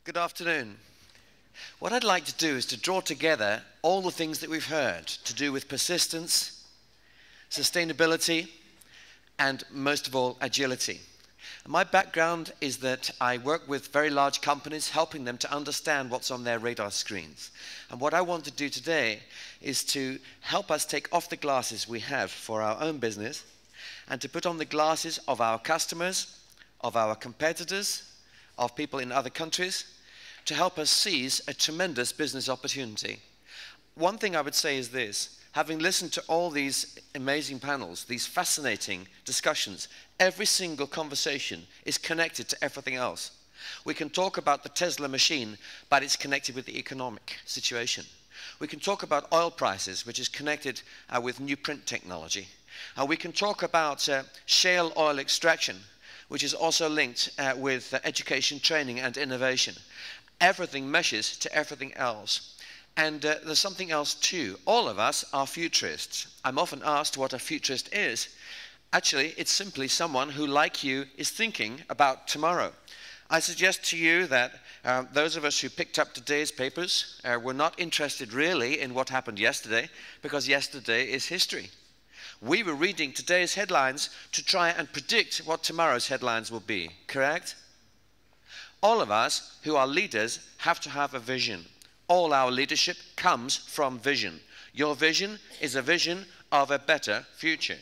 Good afternoon. What I'd like to do is to draw together all the things that we've heard to do with persistence, sustainability, and most of all, agility. My background is that I work with very large companies, helping them to understand what's on their radar screens. And what I want to do today is to help us take off the glasses we have for our own business and to put on the glasses of our customers, of our competitors, of people in other countries, to help us seize a tremendous business opportunity. One thing I would say is this: having listened to all these amazing panels, these fascinating discussions, every single conversation is connected to everything else. We can talk about the Tesla machine, but it's connected with the economic situation. We can talk about oil prices, which is connected with new print technology. We can talk about shale oil extraction, which is also linked with education, training, and innovation. Everything meshes to everything else. And there's something else too. All of us are futurists. I'm often asked what a futurist is. Actually, it's simply someone who, like you, is thinking about tomorrow. I suggest to you that those of us who picked up today's papers were not interested really in what happened yesterday, because yesterday is history. We were reading today's headlines to try and predict what tomorrow's headlines will be, correct? All of us who are leaders have to have a vision. All our leadership comes from vision. Your vision is a vision of a better future.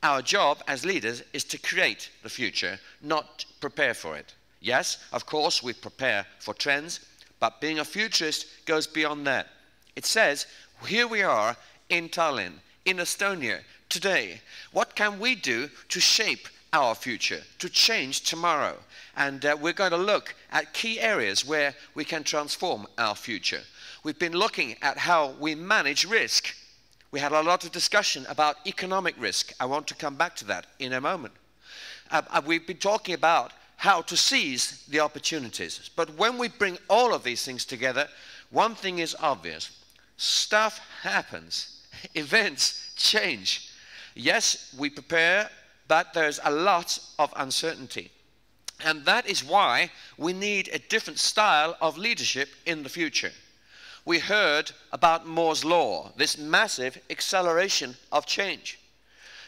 Our job as leaders is to create the future, not prepare for it. Yes, of course, we prepare for trends, but being a futurist goes beyond that. It says, here we are in Tallinn, in Estonia, today. What can we do to shape our future, to change tomorrow? And we're going to look at key areas where we can transform our future. We've been looking at how we manage risk. We had a lot of discussion about economic risk. I want to come back to that in a moment. We've been talking about how to seize the opportunities. But when we bring all of these things together, one thing is obvious. Stuff happens. Events change. Yes, we prepare, but there's a lot of uncertainty. And that is why we need a different style of leadership in the future. We heard about Moore's Law, this massive acceleration of change.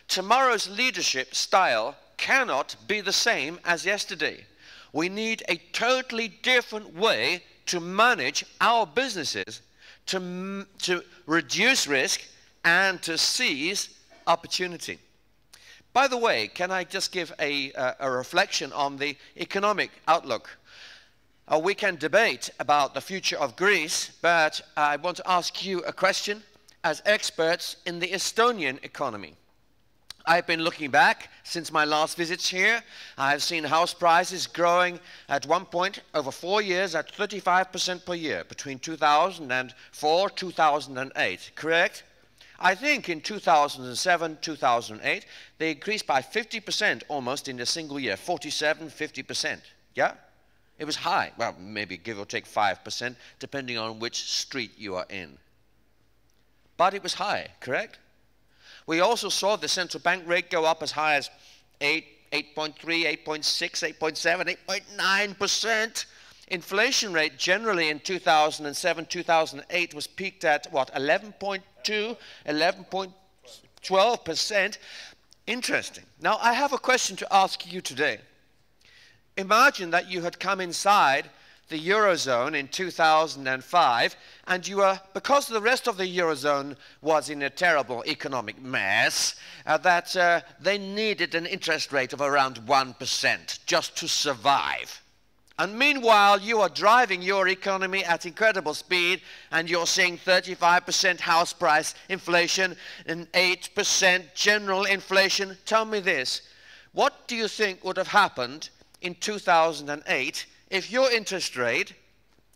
Tomorrow's leadership style cannot be the same as yesterday. We need a totally different way to manage our businesses, to reduce risk and to seize opportunity. By the way, can I just give a reflection on the economic outlook? We can debate about the future of Greece, but I want to ask you a question as experts in the Estonian economy. I've been looking back since my last visits here. I've seen house prices growing at one point over 4 years at 35% per year between 2004 and 2008, correct? I think in 2007, 2008, they increased by 50% almost in a single year, 47, 50%, yeah? It was high, well, maybe give or take 5%, depending on which street you are in. But it was high, correct? We also saw the central bank rate go up as high as 8, 8.3, 8.6, 8.7, 8.9%. Inflation rate generally in 2007, 2008 was peaked at, what, 11.2, 11.12%. Interesting. Now, I have a question to ask you today. Imagine that you had come inside the Eurozone in 2005, and you were, because the rest of the Eurozone was in a terrible economic mess, that they needed an interest rate of around 1% just to survive. And meanwhile, you are driving your economy at incredible speed, and you're seeing 35% house price inflation and 8% general inflation. Tell me this, what do you think would have happened in 2008 if your interest rate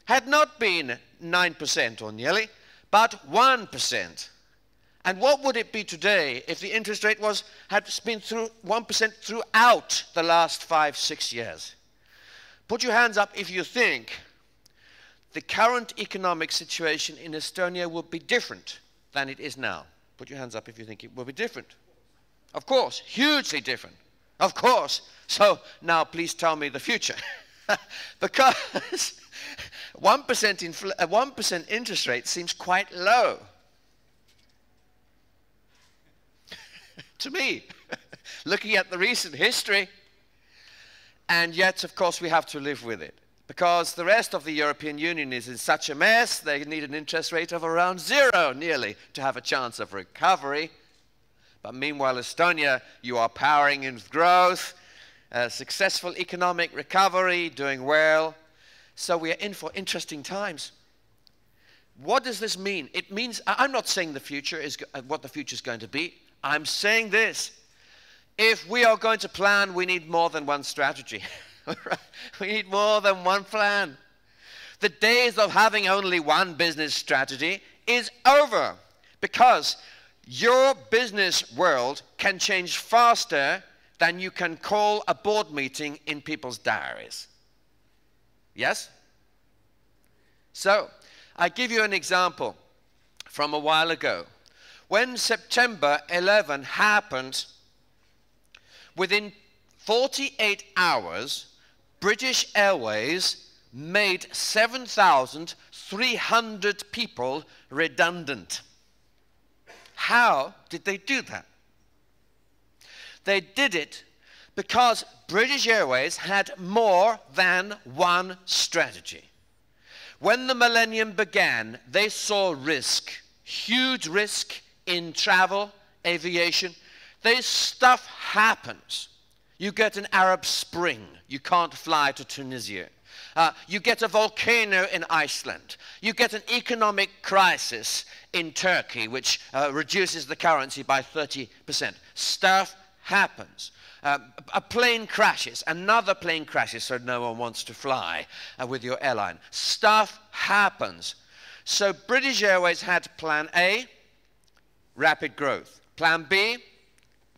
had not been 9% or nearly, but 1%? And what would it be today if the interest rate had been 1% throughout the last 5, 6 years? Put your hands up if you think the current economic situation in Estonia would be different than it is now. Put your hands up if you think it will be different. Of course, hugely different. Of course. So now please tell me the future. Because 1% interest rate seems quite low to me, looking at the recent history. And yet, of course, we have to live with it, because the rest of the European Union is in such a mess. They need an interest rate of around 0 nearly to have a chance of recovery. But meanwhile, Estonia, you are powering in growth, successful economic recovery, doing well. So we are in for interesting times. What does this mean? It means, I'm not saying the future is what the future is going to be. I'm saying this. If we are going to plan, we need more than one strategy. We need more than one plan. The days of having only one business strategy is over, because your business world can change faster than you can call a board meeting in people's diaries. Yes? So, I give you an example from a while ago. When September 11 happened, within 48 hours, British Airways made 7,300 people redundant. How did they do that? They did it because British Airways had more than one strategy. When the millennium began, they saw risk, huge risk in travel, aviation. This stuff happens. You get an Arab Spring. You can't fly to Tunisia. You get a volcano in Iceland. You get an economic crisis in Turkey, which reduces the currency by 30%. Stuff happens. A plane crashes. Another plane crashes, so no one wants to fly with your airline. Stuff happens. So British Airways had Plan A, rapid growth. Plan B,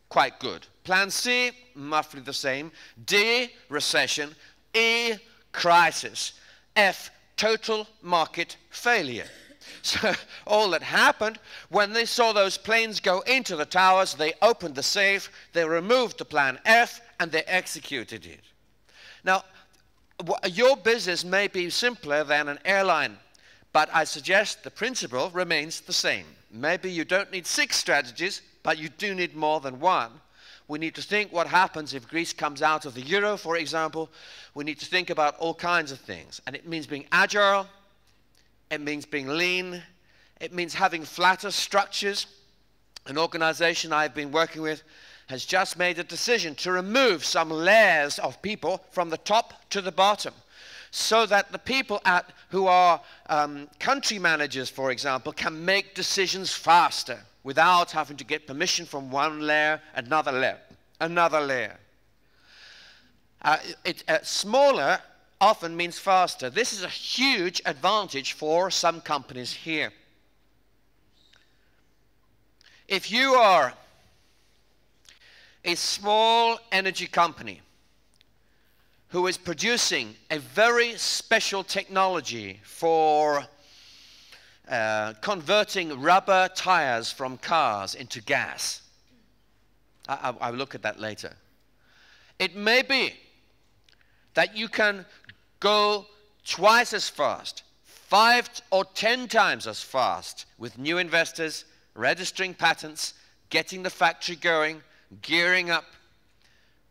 quite good. Plan C, roughly the same. D, recession. E, crisis. F, total market failure. So all that happened, when they saw those planes go into the towers, they opened the safe, they removed the Plan F, and they executed it. Now, your business may be simpler than an airline, but I suggest the principle remains the same. Maybe you don't need 6 strategies, but you do need more than one. We need to think what happens if Greece comes out of the euro, for example. We need to think about all kinds of things. And it means being agile. It means being lean. It means having flatter structures. An organization I've been working with has just made a decision to remove some layers of people from the top to the bottom, so that the people who are country managers, for example, can make decisions faster without having to get permission from one layer, another layer, another layer. Smaller often means faster. This is a huge advantage for some companies here. If you are a small energy company who is producing a very special technology for converting rubber tires from cars into gas. I'll look at that later. It may be that you can go twice as fast, 5 or 10 times as fast with new investors, registering patents, getting the factory going, gearing up,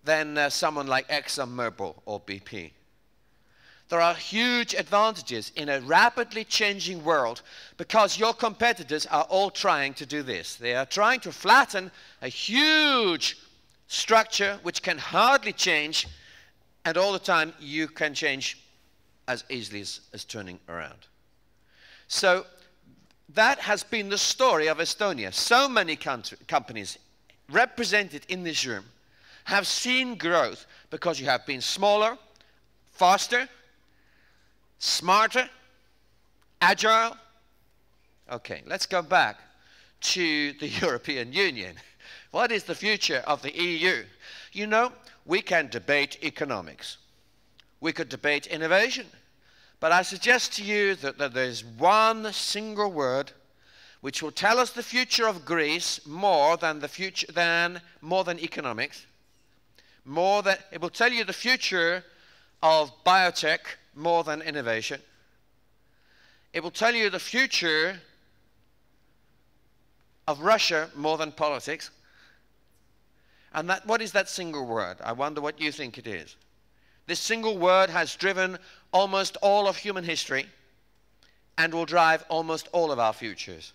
than someone like ExxonMobil or BP. There are huge advantages in a rapidly changing world because your competitors are all trying to do this. They are trying to flatten a huge structure which can hardly change, and all the time you can change as easily as turning around. So that has been the story of Estonia. So many companies represented in this room have seen growth because you have been smaller, faster, smarter, agile. Okay, let's go back to the European Union. What is the future of the EU? You know, we can debate economics. We could debate innovation. But I suggest to you that there's one single word which will tell us the future of Greece more than economics. It will tell you the future of biotech more than innovation. It will tell you the future of Russia more than politics. And what is that single word? I wonder what you think it is. This single word has driven almost all of human history and will drive almost all of our futures,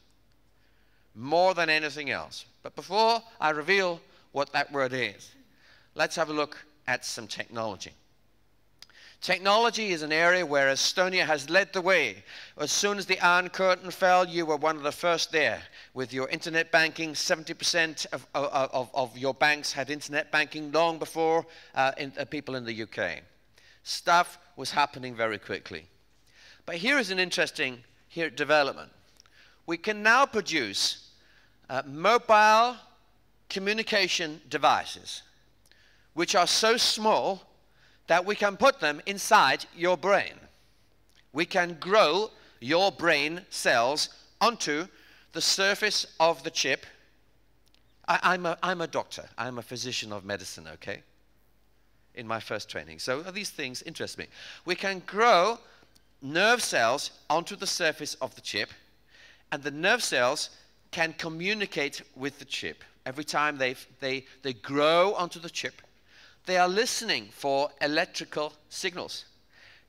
more than anything else. But before I reveal what that word is, let's have a look at some technology. Technology is an area where Estonia has led the way. As soon as the Iron Curtain fell, you were one of the first there. With your internet banking, 70% of your banks had internet banking long before people in the UK. Stuff was happening very quickly. But here is an interesting development. We can now produce mobile communication devices, which are so small that we can put them inside your brain. We can grow your brain cells onto the surface of the chip. I'm a doctor. I'm a physician of medicine, okay? In my first training. So these things interest me. We can grow nerve cells onto the surface of the chip, and the nerve cells can communicate with the chip. Every time they grow onto the chip, they are listening for electrical signals.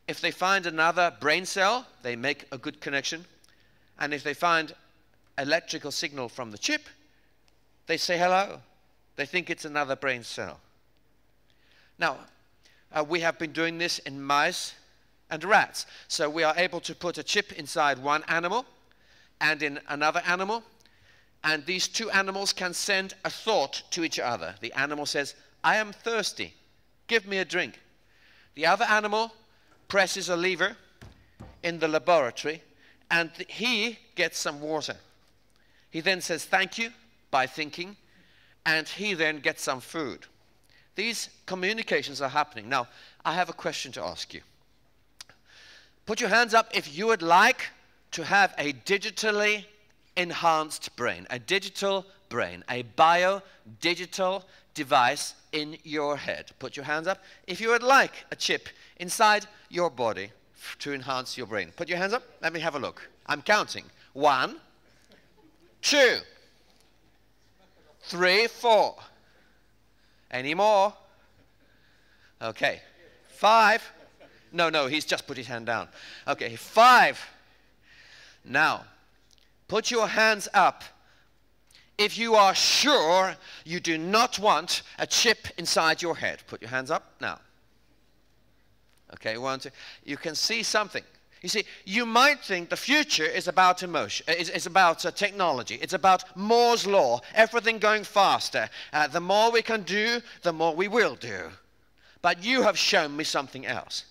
If they find another brain cell, they make a good connection. And if they find electrical signal from the chip, they say hello. They think it's another brain cell. Now, we have been doing this in mice and rats. So we are able to put a chip inside one animal and in another animal. And these two animals can send a thought to each other. The animal says, I am thirsty. Give me a drink. The other animal presses a lever in the laboratory and he gets some water. He then says thank you by thinking, and he then gets some food. These communications are happening. Now, I have a question to ask you. Put your hands up if you would like to have a digitally enhanced brain, a digital brain, a bio-digital device in your head. Put your hands up if you would like a chip inside your body to enhance your brain. Put your hands up. Let me have a look. I'm counting. 1, 2, 3, 4. Any more? Okay. 5. No, he's just put his hand down. Okay, 5. Now, put your hands up if you are sure you do not want a chip inside your head. Put your hands up now. Okay, 1, 2. You can see something. You see, you might think the future is about emotion, is about technology. It's about Moore's law, everything going faster. The more we can do, the more we will do. But you have shown me something else.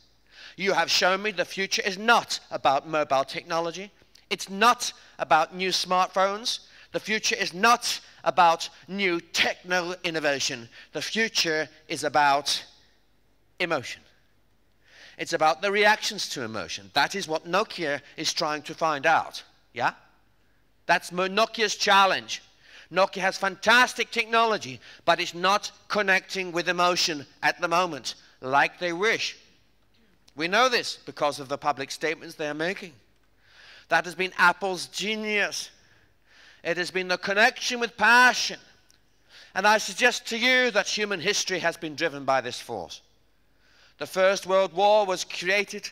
You have shown me the future is not about mobile technology. It's not about new smartphones. The future is not about new techno innovation. The future is about emotion. It's about the reactions to emotion. That is what Nokia is trying to find out. Yeah? That's Nokia's challenge. Nokia has fantastic technology, but it's not connecting with emotion at the moment like they wish. We know this because of the public statements they are making. That has been Apple's genius. It has been the connection with passion. And I suggest to you that human history has been driven by this force. The First World War was created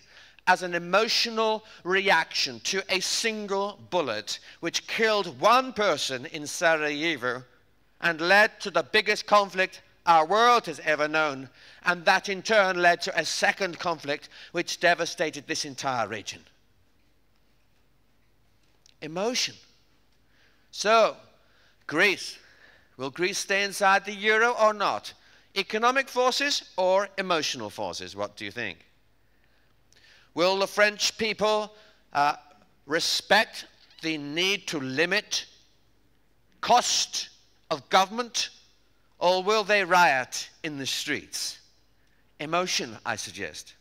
as an emotional reaction to a single bullet which killed one person in Sarajevo and led to the biggest conflict our world has ever known, and that in turn led to a second conflict which devastated this entire region. Emotion. So, Greece. Will Greece stay inside the euro or not? Economic forces or emotional forces? What do you think? Will the French people respect the need to limit cost of government, or will they riot in the streets? Emotion, I suggest.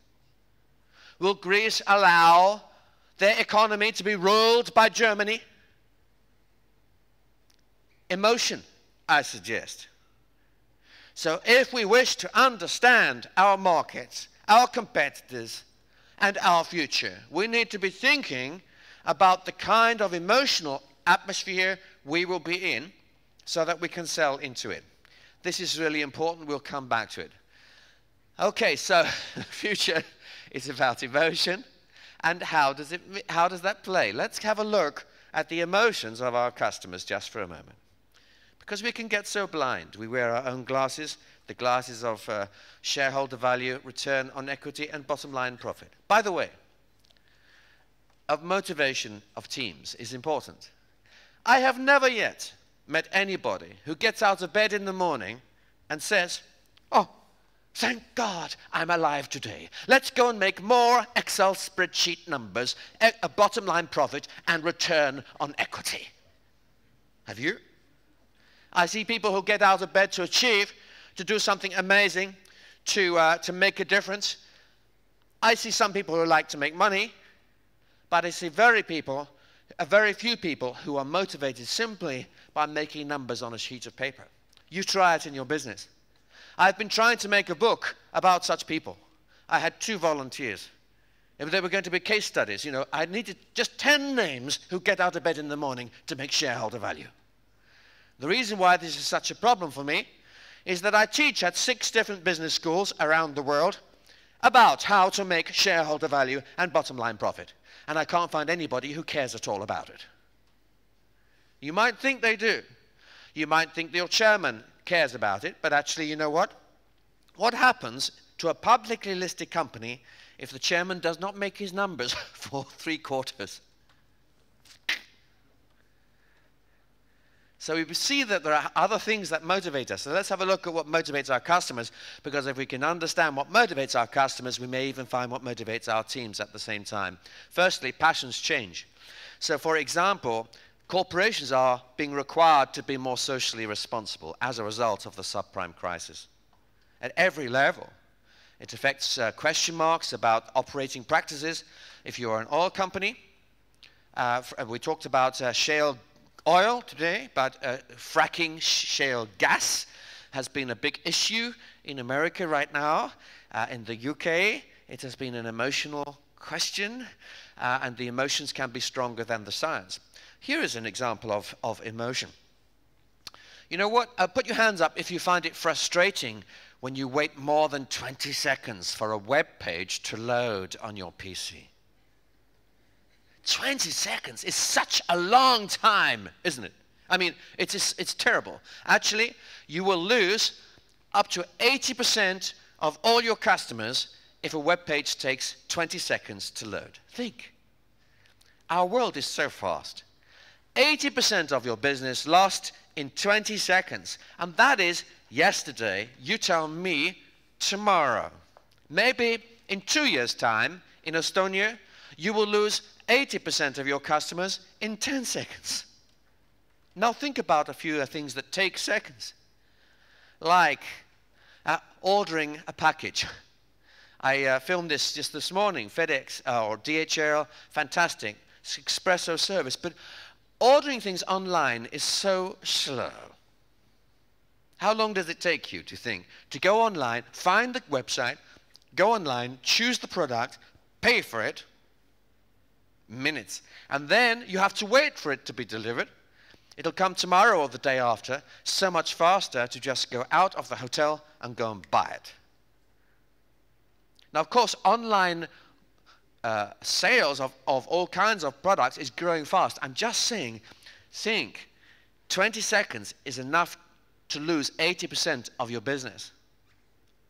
Will Greece allow their economy to be ruled by Germany? Emotion, I suggest. So if we wish to understand our markets, our competitors, and our future. We need to be thinking about the kind of emotional atmosphere we will be in so that we can sell into it. This is really important. We'll come back to it. Okay, so the future is about emotion. And how does that play? Let's have a look at the emotions of our customers just for a moment. Because we can get so blind. We wear our own glasses, the glasses of shareholder value, return on equity, and bottom line profit. By the way, motivation of teams is important. I have never yet met anybody who gets out of bed in the morning and says, "Oh, thank God I'm alive today. Let's go and make more Excel spreadsheet numbers, a bottom line profit, and return on equity." Have you? I see people who get out of bed to achieve, to do something amazing, to make a difference. I see some people who like to make money, but I see very few people who are motivated simply by making numbers on a sheet of paper. You try it in your business. I've been trying to make a book about such people. I had 2 volunteers. They were going to be case studies. You know, I needed just 10 names who get out of bed in the morning to make shareholder value. The reason why this is such a problem for me is that I teach at 6 different business schools around the world about how to make shareholder value and bottom line profit. And I can't find anybody who cares at all about it. You might think they do. You might think your chairman cares about it, but actually, you know what? What happens to a publicly listed company if the chairman does not make his numbers for 3 quarters? So we see that there are other things that motivate us. So let's have a look at what motivates our customers, because if we can understand what motivates our customers, we may even find what motivates our teams at the same time. Firstly, passions change. So for example, corporations are being required to be more socially responsible as a result of the subprime crisis. At every level. It affects question marks about operating practices. If you are an oil company, we talked about shale oil today, but fracking shale gas has been a big issue in America right now. In the UK, it has been an emotional question, and the emotions can be stronger than the science. Here is an example of emotion. You know what? Put your hands up if you find it frustrating when you wait more than 20 seconds for a web page to load on your PC. 20 seconds is such a long time, isn't it? I mean, it's terrible. Actually, you will lose up to 80% of all your customers if a web page takes 20 seconds to load. Think. Our world is so fast. 80% of your business lost in 20 seconds. And that is yesterday. You tell me tomorrow. Maybe in 2 years' time, in Estonia, you will lose 80% of your customers in 10 seconds. Now think about a few things that take seconds. Like ordering a package. I filmed this just this morning. FedEx or DHL, fantastic. It's espresso service. But ordering things online is so slow. How long does it take you to think? To go online, find the website, go online, choose the product, pay for it. Minutes. And then you have to wait for it to be delivered. It'll come tomorrow or the day after. So much faster to just go out of the hotel and go and buy it. Now, of course, online sales of all kinds of products is growing fast. I'm just saying, think 20 seconds is enough to lose 80% of your business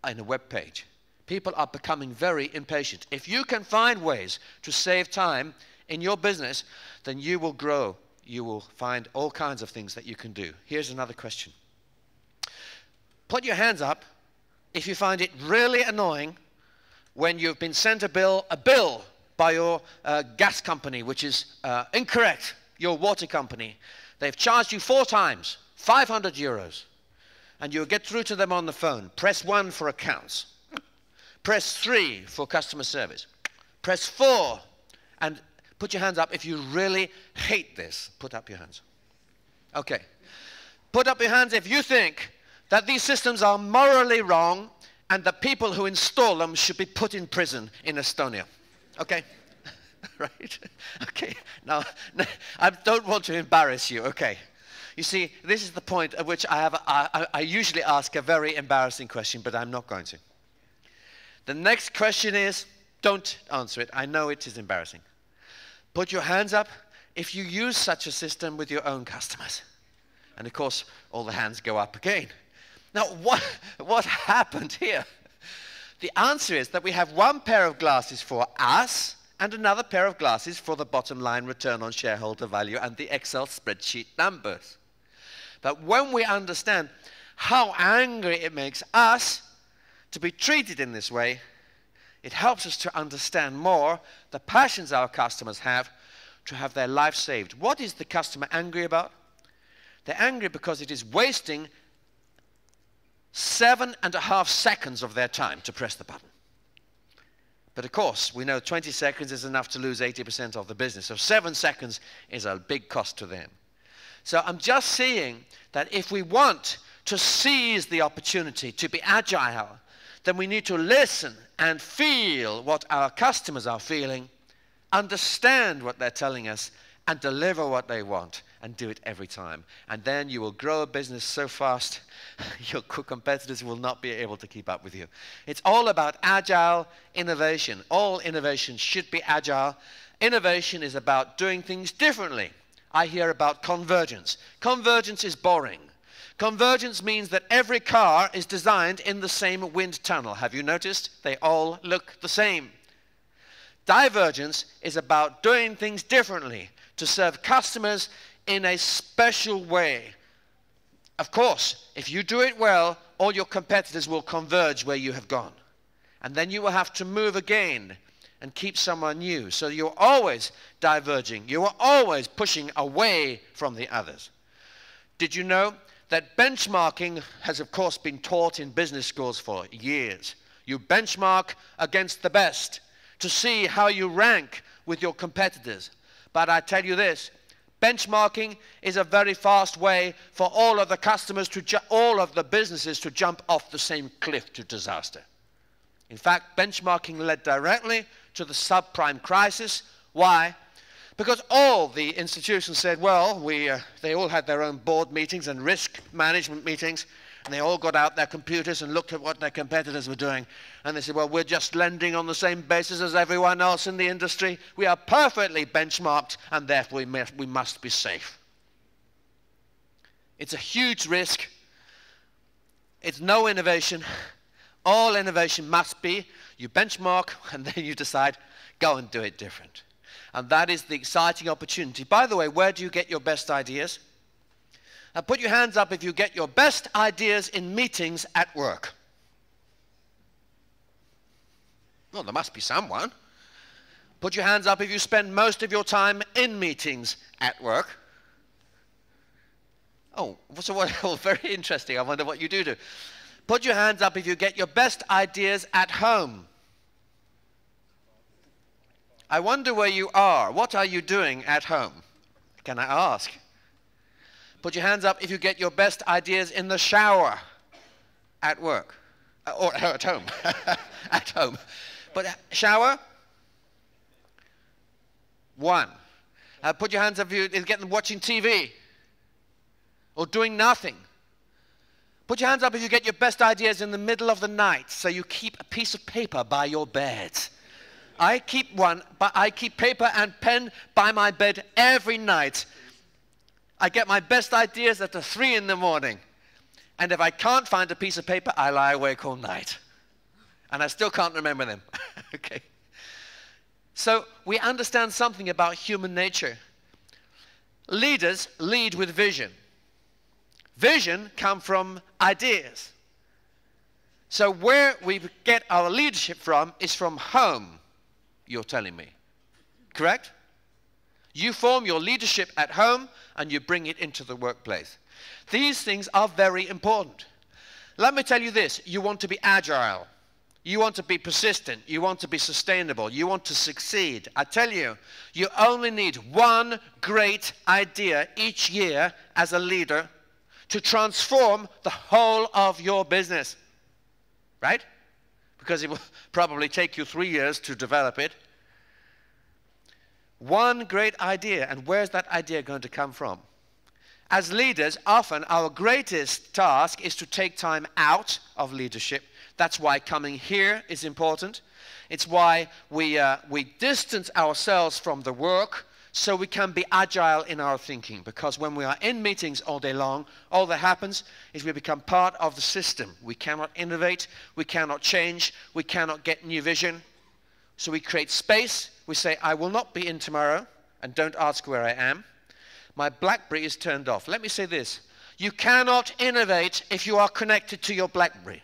in a web page. People are becoming very impatient. If you can find ways to save time in your business, then you will grow. You will find all kinds of things that you can do. Here's another question. Put your hands up if you find it really annoying when you've been sent a bill by your gas company, which is incorrect, your water company. They've charged you 4 times, 500 euros. And you'll get through to them on the phone. Press 1 for accounts. Press 3 for customer service. Press 4 and put your hands up if you really hate this. Put up your hands. Okay. Put up your hands if you think that these systems are morally wrong and the people who install them should be put in prison in Estonia. Okay. Right? Okay. Now, I don't want to embarrass you. Okay. You see, this is the point at which I usually ask a very embarrassing question, but I'm not going to. The next question is, don't answer it. I know it is embarrassing. Put your hands up if you use such a system with your own customers. And of course, all the hands go up again. Now, what happened here? The answer is that we have one pair of glasses for us and another pair of glasses for the bottom line return on shareholder value and the Excel spreadsheet numbers. But when we understand how angry it makes us to be treated in this way, it helps us to understand more the passions our customers have to have their life saved. What is the customer angry about? They're angry because it is wasting 7.5 seconds of their time to press the button. But of course, we know 20 seconds is enough to lose 80% of the business. So 7 seconds is a big cost to them. So I'm just saying that if we want to seize the opportunity to be agile, then we need to listen and feel what our customers are feeling, understand what they're telling us, and deliver what they want, and do it every time. And then you will grow a business so fast, your competitors will not be able to keep up with you. It's all about agile innovation. All innovation should be agile. Innovation is about doing things differently. I hear about convergence. Convergence is boring. Convergence means that every car is designed in the same wind tunnel. Have you noticed? They all look the same. Divergence is about doing things differently to serve customers in a special way. Of course, if you do it well, all your competitors will converge where you have gone. And then you will have to move again and keep someone new. So you're always diverging. You are always pushing away from the others. Did you know that benchmarking has, of course, been taught in business schools for years? You benchmark against the best to see how you rank with your competitors. But I tell you this, benchmarking is a very fast way for all of the customers all of the businesses to jump off the same cliff to disaster. In fact, benchmarking led directly to the subprime crisis. Why? Because all the institutions said, well, they all had their own board meetings and risk management meetings, and they all got out their computers and looked at what their competitors were doing. And they said, well, we're just lending on the same basis as everyone else in the industry. We are perfectly benchmarked, and therefore we must be safe. It's a huge risk. It's no innovation. All innovation must be, you benchmark, and then you decide, go and do it different. And that is the exciting opportunity. By the way, where do you get your best ideas? Put your hands up if you get your best ideas in meetings at work. Well, there must be someone. Put your hands up if you spend most of your time in meetings at work. Oh, so what? Oh, very interesting. I wonder what you do. Put your hands up if you get your best ideas at home. I wonder where you are. What are you doing at home? Can I ask? Put your hands up if you get your best ideas in the shower at work. Or at home. At home. But shower? 1. Put your hands up if you get them watching TV. Or doing nothing. Put your hands up if you get your best ideas in the middle of the night, so you keep a piece of paper by your bed. I keep one, but I keep paper and pen by my bed every night. I get my best ideas at 3 in the morning. And if I can't find a piece of paper, I lie awake all night. And I still can't remember them. Okay. So we understand something about human nature. Leaders lead with vision. Vision comes from ideas. So where we get our leadership from is from home, you're telling me. Correct? You form your leadership at home and you bring it into the workplace. These things are very important. Let me tell you this, you want to be agile. You want to be persistent. You want to be sustainable. You want to succeed. I tell you, you only need one great idea each year as a leader to transform the whole of your business. Right? Because it will probably take you 3 years to develop it. One great idea, and where's that idea going to come from? As leaders, often our greatest task is to take time out of leadership. That's why coming here is important. It's why we distance ourselves from the work so we can be agile in our thinking. Because when we are in meetings all day long, all that happens is we become part of the system. We cannot innovate, we cannot change, we cannot get new vision. So we create space. We say, I will not be in tomorrow, and don't ask where I am. My BlackBerry is turned off. Let me say this. You cannot innovate if you are connected to your BlackBerry.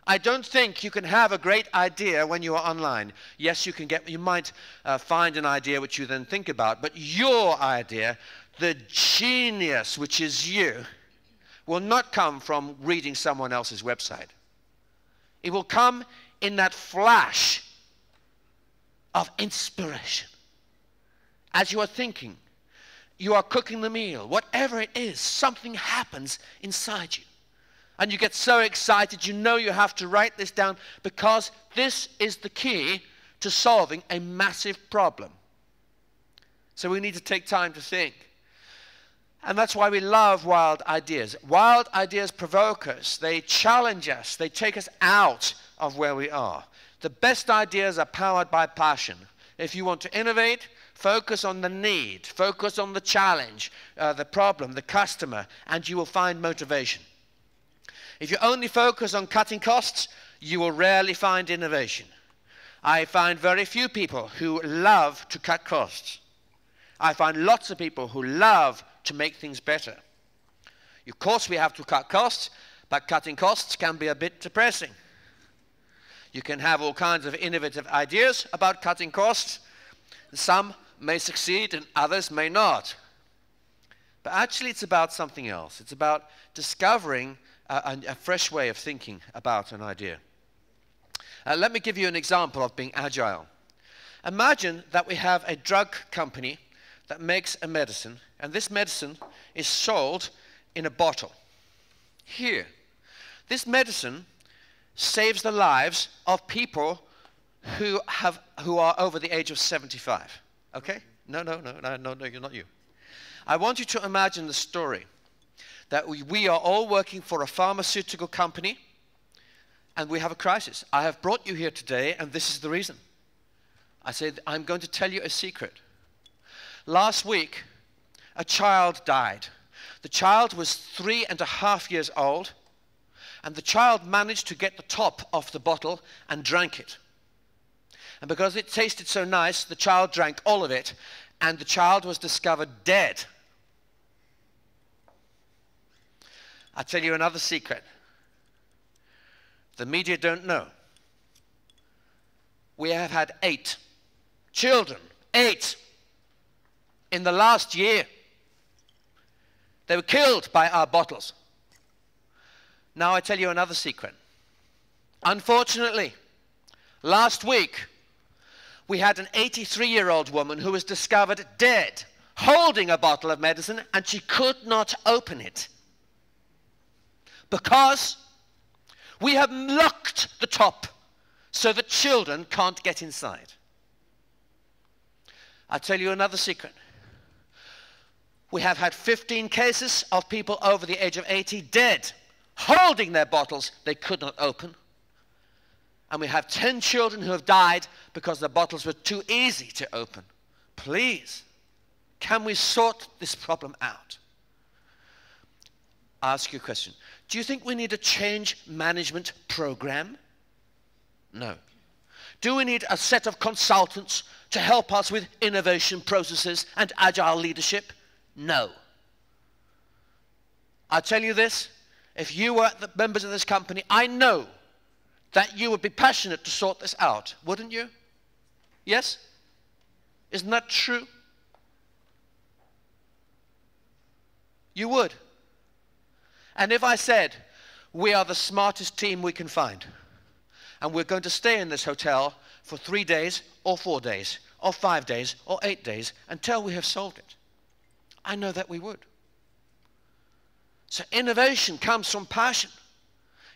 I don't think you can have a great idea when you are online. Yes, you might find an idea which you then think about, but your idea, the genius which is you, will not come from reading someone else's website. It will come in that flash of inspiration. As you are thinking, you are cooking the meal, whatever it is, something happens inside you. And you get so excited, you know you have to write this down because this is the key to solving a massive problem. So we need to take time to think. And that's why we love wild ideas. Wild ideas provoke us. They challenge us. They take us out of where we are. The best ideas are powered by passion. If you want to innovate, focus on the need, focus on the challenge, the problem, the customer, and you will find motivation. If you only focus on cutting costs, you will rarely find innovation. I find very few people who love to cut costs. I find lots of people who love to make things better. Of course, we have to cut costs, but cutting costs can be a bit depressing. You can have all kinds of innovative ideas about cutting costs. Some may succeed and others may not. But actually, it's about something else. It's about discovering a fresh way of thinking about an idea. Let me give you an example of being agile. Imagine that we have a drug company that makes a medicine, and this medicine is sold in a bottle. Here, this medicine saves the lives of people who are over the age of 75. Okay? No, you're not you. I want you to imagine the story that we are all working for a pharmaceutical company and we have a crisis. I have brought you here today and this is the reason. I said, I'm going to tell you a secret. Last week, a child died. The child was 3.5 years old, and the child managed to get the top off the bottle and drank it. And because it tasted so nice, the child drank all of it, and the child was discovered dead. I'll tell you another secret. The media don't know. We have had 8 children, 8, in the last year. They were killed by our bottles. Now I tell you another secret. Unfortunately, last week, we had an 83-year-old woman who was discovered dead, holding a bottle of medicine, and she could not open it. Because we have locked the top so that children can't get inside. I'll tell you another secret. We have had 15 cases of people over the age of 80 dead, holding their bottles they could not open. And we have 10 children who have died because the bottles were too easy to open. Please, can we sort this problem out? I'll ask you a question. Do you think we need a change management program? No. Do we need a set of consultants to help us with innovation processes and agile leadership? No. I'll tell you this, if you were the members of this company, I know that you would be passionate to sort this out, wouldn't you? Yes? Isn't that true? You would. And if I said, we are the smartest team we can find, and we're going to stay in this hotel for 3 days, or 4 days, or 5 days, or 8 days, until we have solved it, I know that we would. So innovation comes from passion.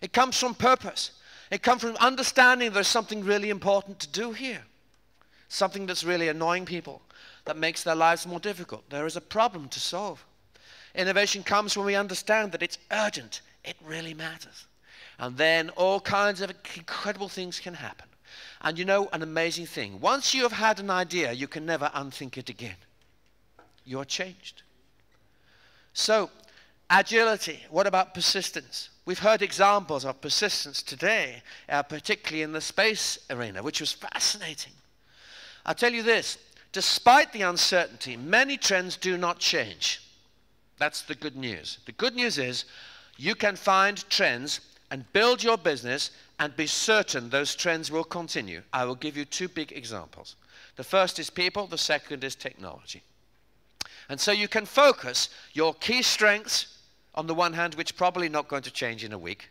It comes from purpose. It comes from understanding there's something really important to do here. something that's really annoying people, that makes their lives more difficult. There is a problem to solve. Innovation comes when we understand that it's urgent. It really matters. And then all kinds of incredible things can happen. And you know, an amazing thing. Once you have had an idea, you can never unthink it again. You're changed. So, agility. What about persistence? We've heard examples of persistence today, particularly in the space arena, which was fascinating. I'll tell you this. Despite the uncertainty, many trends do not change. That's the good news. The good news is you can find trends and build your business and be certain those trends will continue. I will give you two big examples. The first is people, the second is technology. And so you can focus your key strengths on the one hand, which probably not going to change in a week,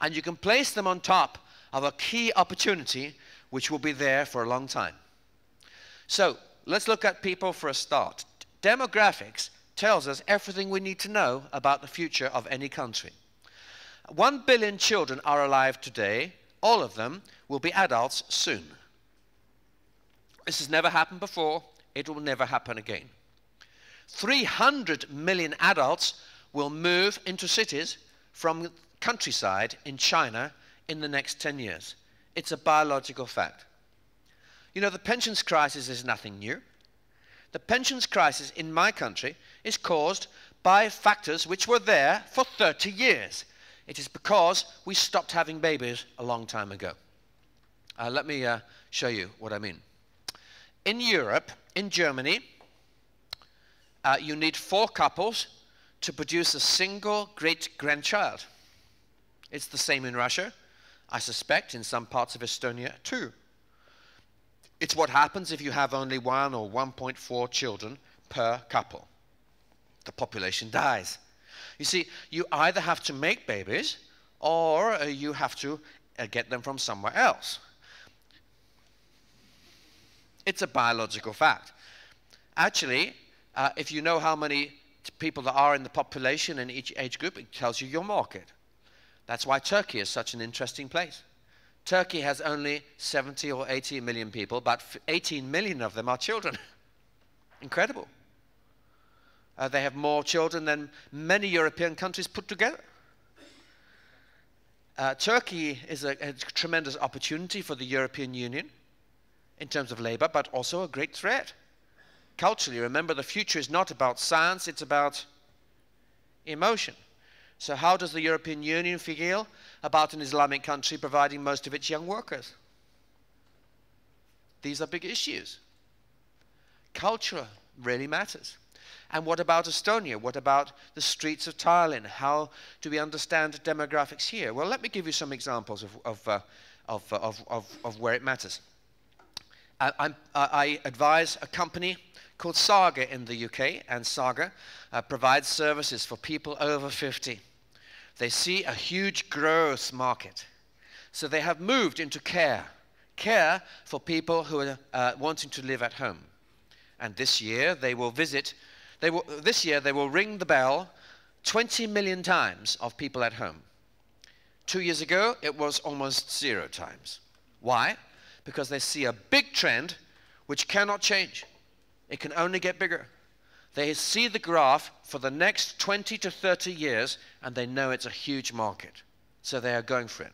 and you can place them on top of a key opportunity which will be there for a long time. So let's look at people for a start. Demographics tells us everything we need to know about the future of any country. 1 billion children are alive today. All of them will be adults soon. This has never happened before. It will never happen again. 300 million adults will move into cities from countryside in China in the next 10 years. It's a biological fact. You know, the pensions crisis is nothing new. The pensions crisis in my country is caused by factors which were there for 30 years. It is because we stopped having babies a long time ago. Let me show you what I mean. In Europe, in Germany, you need 4 couples to produce a single great-grandchild. It's the same in Russia. I suspect in some parts of Estonia too. It's what happens if you have only 1 or 1.4 children per couple. The population dies. You see, you either have to make babies or you have to get them from somewhere else. It's a biological fact. Actually, if you know how many people there are in the population in each age group, it tells you your market. That's why Turkey is such an interesting place. Turkey has only 70 or 80 million people, but 18 million of them are children. Incredible. They have more children than many European countries put together. Turkey is a tremendous opportunity for the European Union in terms of labor, but also a great threat. Culturally, remember, the future is not about science, it's about emotion. So how does the European Union feel about an Islamic country providing most of its young workers? These are big issues. Culture really matters. And what about Estonia? What about the streets of Thailand? How do we understand demographics here? Well, let me give you some examples of where it matters. I advise a company called Saga in the UK, and Saga provides services for people over 50. They see a huge growth market. So they have moved into care for people who are wanting to live at home. And this year they will ring the bell 20 million times of people at home. 2 years ago, it was almost 0 times. Why? Because they see a big trend which cannot change. It can only get bigger. They see the graph for the next 20 to 30 years, and they know it's a huge market. So they are going for it.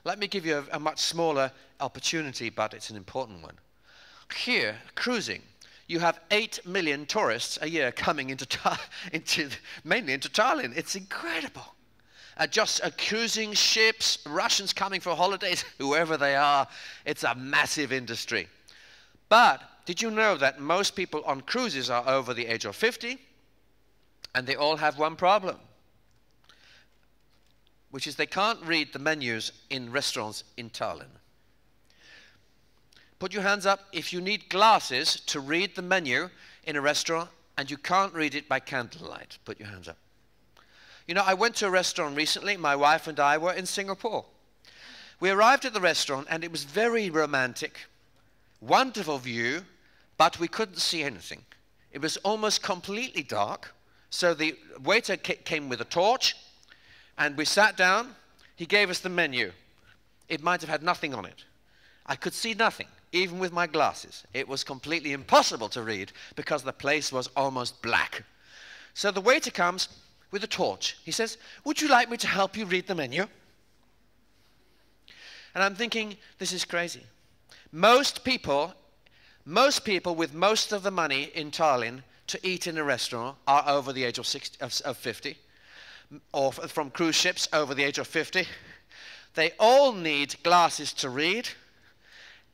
Let me give you a much smaller opportunity, but it's an important one. Here, cruising. You have 8 million tourists a year coming mainly into Thailand. It's incredible. Just cruising ships, Russians coming for holidays, whoever they are. It's a massive industry. But did you know that most people on cruises are over the age of 50? And they all have one problem, which is they can't read the menus in restaurants in Thailand. Put your hands up if you need glasses to read the menu in a restaurant and you can't read it by candlelight. Put your hands up. You know, I went to a restaurant recently. My wife and I were in Singapore. We arrived at the restaurant and it was very romantic. Wonderful view, but we couldn't see anything. It was almost completely dark. So the waiter came with a torch and we sat down. He gave us the menu. It might have had nothing on it. I could see nothing, even with my glasses. It was completely impossible to read because the place was almost black. So the waiter comes with a torch. He says, "Would you like me to help you read the menu?" And I'm thinking, this is crazy. Most people with most of the money in Tallinn to eat in a restaurant are over the age of 50, or from cruise ships over the age of 50. They all need glasses to read,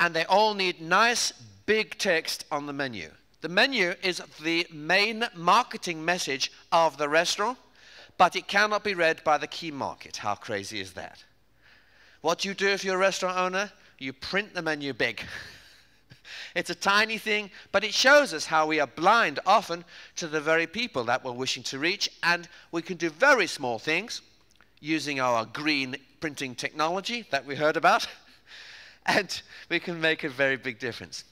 and they all need nice big text on the menu. The menu is the main marketing message of the restaurant, but it cannot be read by the key market. How crazy is that? What do you do if you're a restaurant owner? You print the menu big. It's a tiny thing, but it shows us how we are blind often to the very people that we're wishing to reach, and we can do very small things using our green printing technology that we heard about, and we can make a very big difference.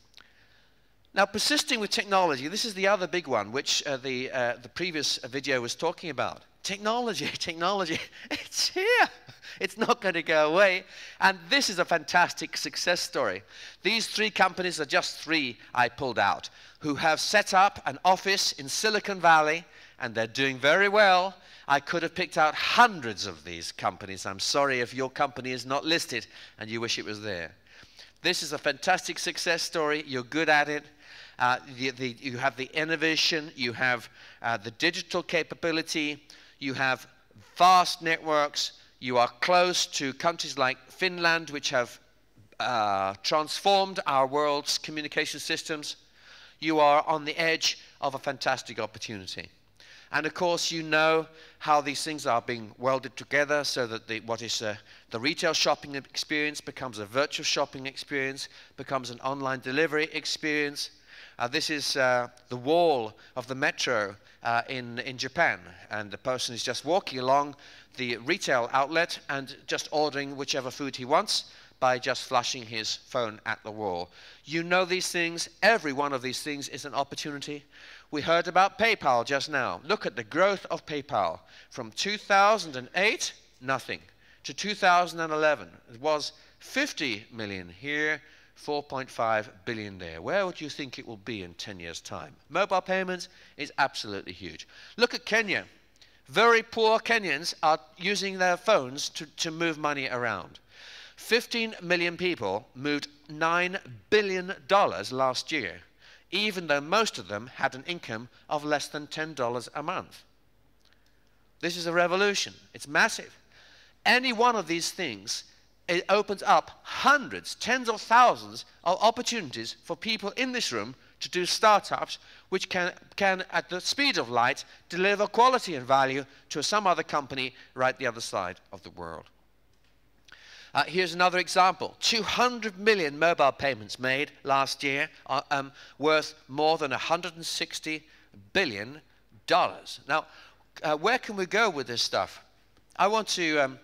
Now, persisting with technology, this is the other big one, which the previous video was talking about. Technology, it's here. It's not going to go away. And this is a fantastic success story. These 3 companies are just 3 I pulled out, who have set up an office in Silicon Valley, and they're doing very well. I could have picked out hundreds of these companies. I'm sorry if your company is not listed and you wish it was there. This is a fantastic success story. You're good at it. You have the innovation, you have the digital capability, you have vast networks, you are close to countries like Finland, which have transformed our world's communication systems. You are on the edge of a fantastic opportunity. And of course, you know how these things are being welded together so that what is the retail shopping experience becomes a virtual shopping experience, becomes an online delivery experience. This is the wall of the metro in Japan, and the person is just walking along the retail outlet and just ordering whichever food he wants by just flashing his phone at the wall. You know these things. Every one of these things is an opportunity. We heard about PayPal just now. Look at the growth of PayPal. From 2008, nothing, to 2011. It was 50 million here, 4.5 billion there. Where would you think it will be in 10 years' time? Mobile payments is absolutely huge. Look at Kenya. Very poor Kenyans are using their phones to move money around. 15 million people moved $9 billion last year, even though most of them had an income of less than $10 a month. This is a revolution. It's massive. Any one of these things, it opens up hundreds, tens of thousands of opportunities for people in this room to do startups which can at the speed of light, deliver quality and value to some other company right the other side of the world. Here's another example. 200 million mobile payments made last year, worth more than $160 billion. Now, where can we go with this stuff? I want to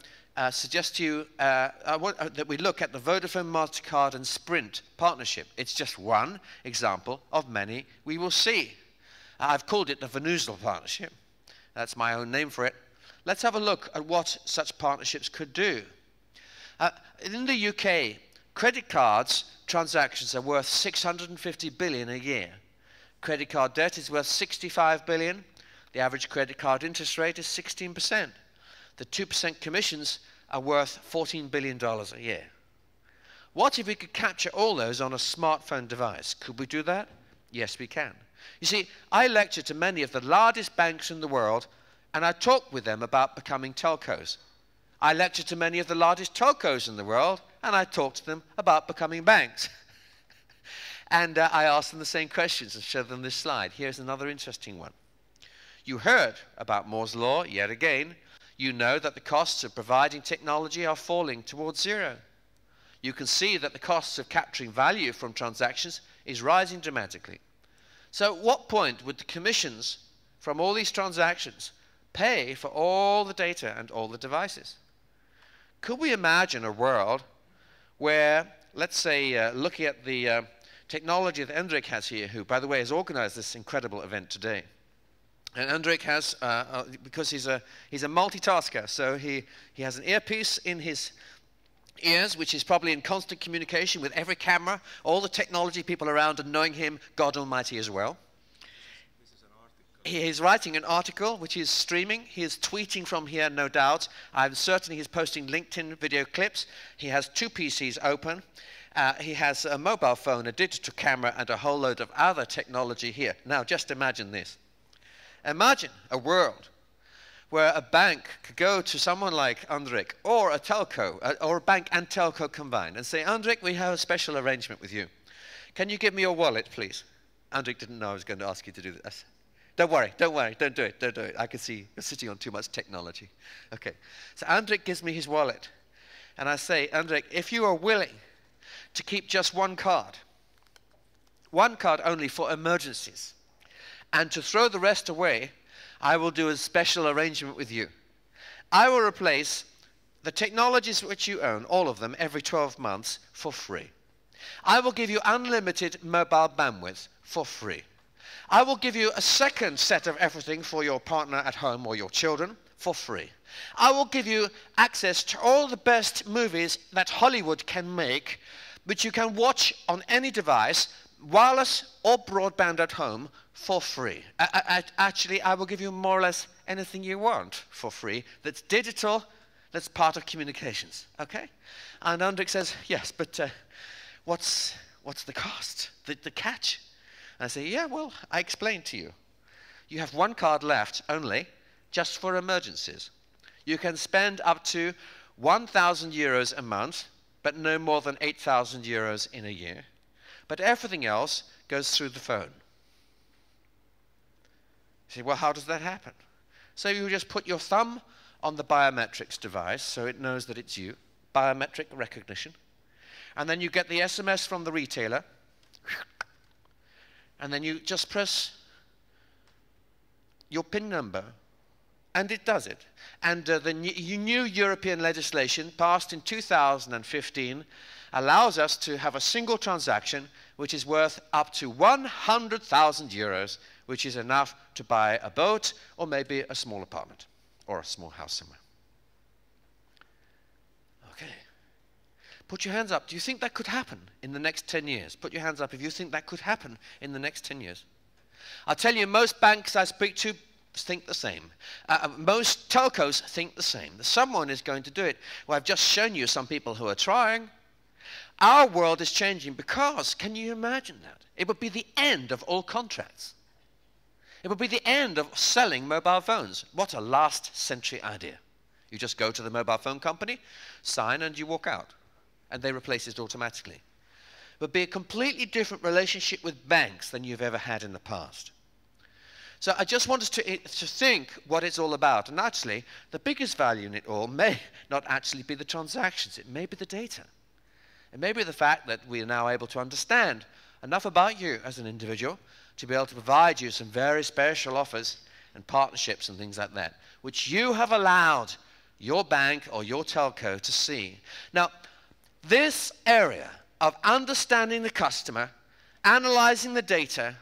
suggest to you that we look at the Vodafone, MasterCard and Sprint partnership. It's just one example of many we will see. I've called it the Venusual partnership. That's my own name for it. Let's have a look at what such partnerships could do. In the UK, credit cards transactions are worth 650 billion a year. Credit card debt is worth 65 billion. The average credit card interest rate is 16%. The 2% commissions are worth $14 billion a year. What if we could capture all those on a smartphone device? Could we do that? Yes, we can. You see, I lecture to many of the largest banks in the world, and I talk with them about becoming telcos. I lecture to many of the largest telcos in the world, and I talk to them about becoming banks. And I ask them the same questions and show them this slide. Here's another interesting one. You heard about Moore's Law yet again. You know that the costs of providing technology are falling towards zero. You can see that the costs of capturing value from transactions is rising dramatically. So at what point would the commissions from all these transactions pay for all the data and all the devices? Could we imagine a world where, let's say, looking at the technology that Hendrik has here, who, by the way, has organized this incredible event today. And Hendrik has, because he's a multitasker, so he has an earpiece in his ears, which is probably in constant communication with every camera, all the technology people around, and knowing him, God Almighty, as well. He is writing an article which is streaming. He is tweeting from here, no doubt. I'm certain he's posting LinkedIn video clips. He has 2 PCs open. He has a mobile phone, a digital camera, and a whole load of other technology here. Now, just imagine this. Imagine a world where a bank could go to someone like Andrik, or a telco, or a bank and telco combined, and say, Andrik, we have a special arrangement with you. Can you give me your wallet, please? Andrik didn't know I was going to ask you to do this. Don't worry, don't do it. I can see you're sitting on too much technology. Okay, so Andrik gives me his wallet, and I say, Andrik, if you are willing to keep just one card only for emergencies, and to throw the rest away, I will do a special arrangement with you. I will replace the technologies which you own, all of them, every 12 months for free. I will give you unlimited mobile bandwidth for free. I will give you a second set of everything for your partner at home or your children for free. I will give you access to all the best movies that Hollywood can make, which you can watch on any device, wireless or broadband at home, for free. Actually, I will give you more or less anything you want for free that's digital, that's part of communications. Okay? And Andrik says, yes, but what's the cost, the catch? And I say, yeah, well, I explained to you. You have one card left only, just for emergencies. You can spend up to 1,000 euros a month, but no more than 8,000 euros in a year. But everything else goes through the phone. You say, well, how does that happen? So you just put your thumb on the biometrics device so it knows that it's you, biometric recognition. And then you get the SMS from the retailer. And then you just press your PIN number, and it does it. And the new European legislation passed in 2015 allows us to have a single transaction which is worth up to 100,000 euros, which is enough to buy a boat or maybe a small apartment or a small house somewhere. Okay. Put your hands up. Do you think that could happen in the next 10 years? Put your hands up if you think that could happen in the next 10 years. I'll tell you, most banks I speak to think the same. Most telcos think the same. Someone is going to do it. Well, I've just shown you some people who are trying. Our world is changing because, can you imagine that? It would be the end of all contracts. It would be the end of selling mobile phones. What a last century idea. You just go to the mobile phone company, sign, and you walk out. And they replace it automatically. It would be a completely different relationship with banks than you've ever had in the past. So I just want us to think what it's all about. And actually, the biggest value in it all may not actually be the transactions. It may be the data. It may be the fact that we are now able to understand enough about you as an individual to be able to provide you some very special offers and partnerships and things like that, which you have allowed your bank or your telco to see. Now, this area of understanding the customer, analyzing the data,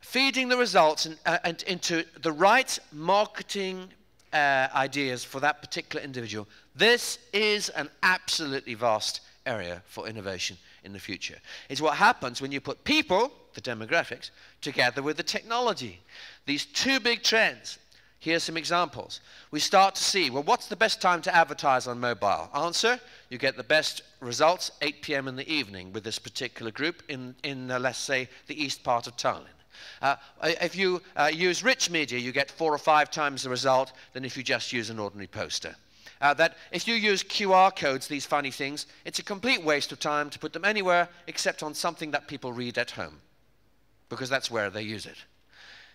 feeding the results and into the right marketing ideas for that particular individual, this is an absolutely vast area for innovation in the future. It's what happens when you put people, the demographics, together with the technology. These two big trends. Here's some examples. We start to see, well, what's the best time to advertise on mobile? Answer, you get the best results 8 p.m. in the evening with this particular group in let's say, the east part of Tallinn. If you use rich media, you get 4 or 5 times the result than if you just use an ordinary poster. That if you use QR codes, these funny things, it's a complete waste of time to put them anywhere except on something that people read at home, because that's where they use it.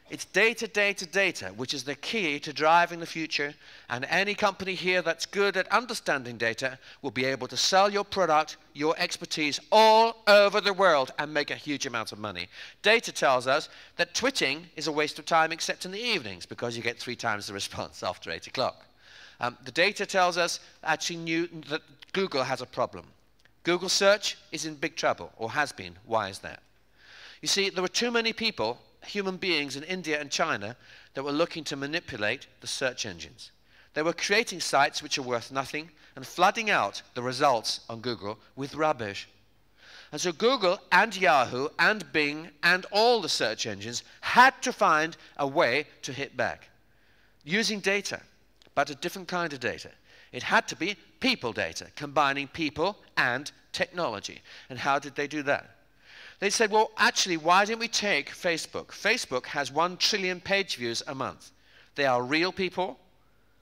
It's data, data, data, which is the key to driving the future, and any company here that's good at understanding data will be able to sell your product, your expertise all over the world and make a huge amount of money. Data tells us that tweeting is a waste of time except in the evenings because you get 3 times the response after 8 o'clock. The data tells us actually that Google has a problem. Google search is in big trouble, or has been. Why is that? You see, there were too many people, human beings in India and China, that were looking to manipulate the search engines. They were creating sites which are worth nothing and flooding out the results on Google with rubbish. And so Google and Yahoo and Bing and all the search engines had to find a way to hit back using data, but a different kind of data. It had to be people data, combining people and technology. And how did they do that? They said, well, actually, why don't we take Facebook? Facebook has 1 trillion page views a month. They are real people.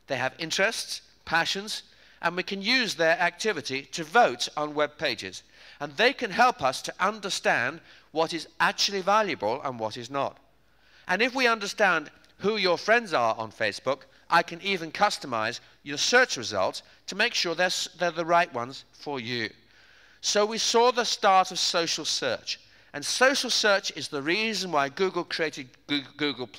They have interests, passions, and we can use their activity to vote on web pages. And they can help us to understand what is actually valuable and what is not. And if we understand who your friends are on Facebook, I can even customize your search results to make sure they're the right ones for you. So we saw the start of social search. And social search is the reason why Google created Google+.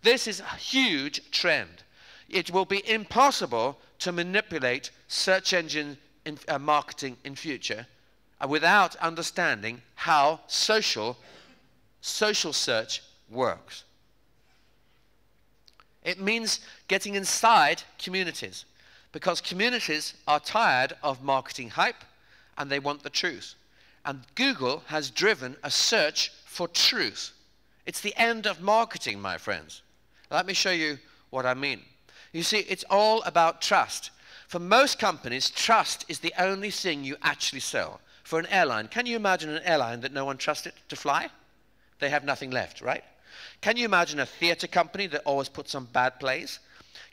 This is a huge trend. It will be impossible to manipulate search engine marketing in future without understanding how social search works. It means getting inside communities, because communities are tired of marketing hype and they want the truth. And Google has driven a search for truth. It's the end of marketing, my friends. Let me show you what I mean. You see, it's all about trust. For most companies, trust is the only thing you actually sell. For an airline, can you imagine an airline that no one trusted to fly? They have nothing left, right? Can you imagine a theater company that always puts on bad plays?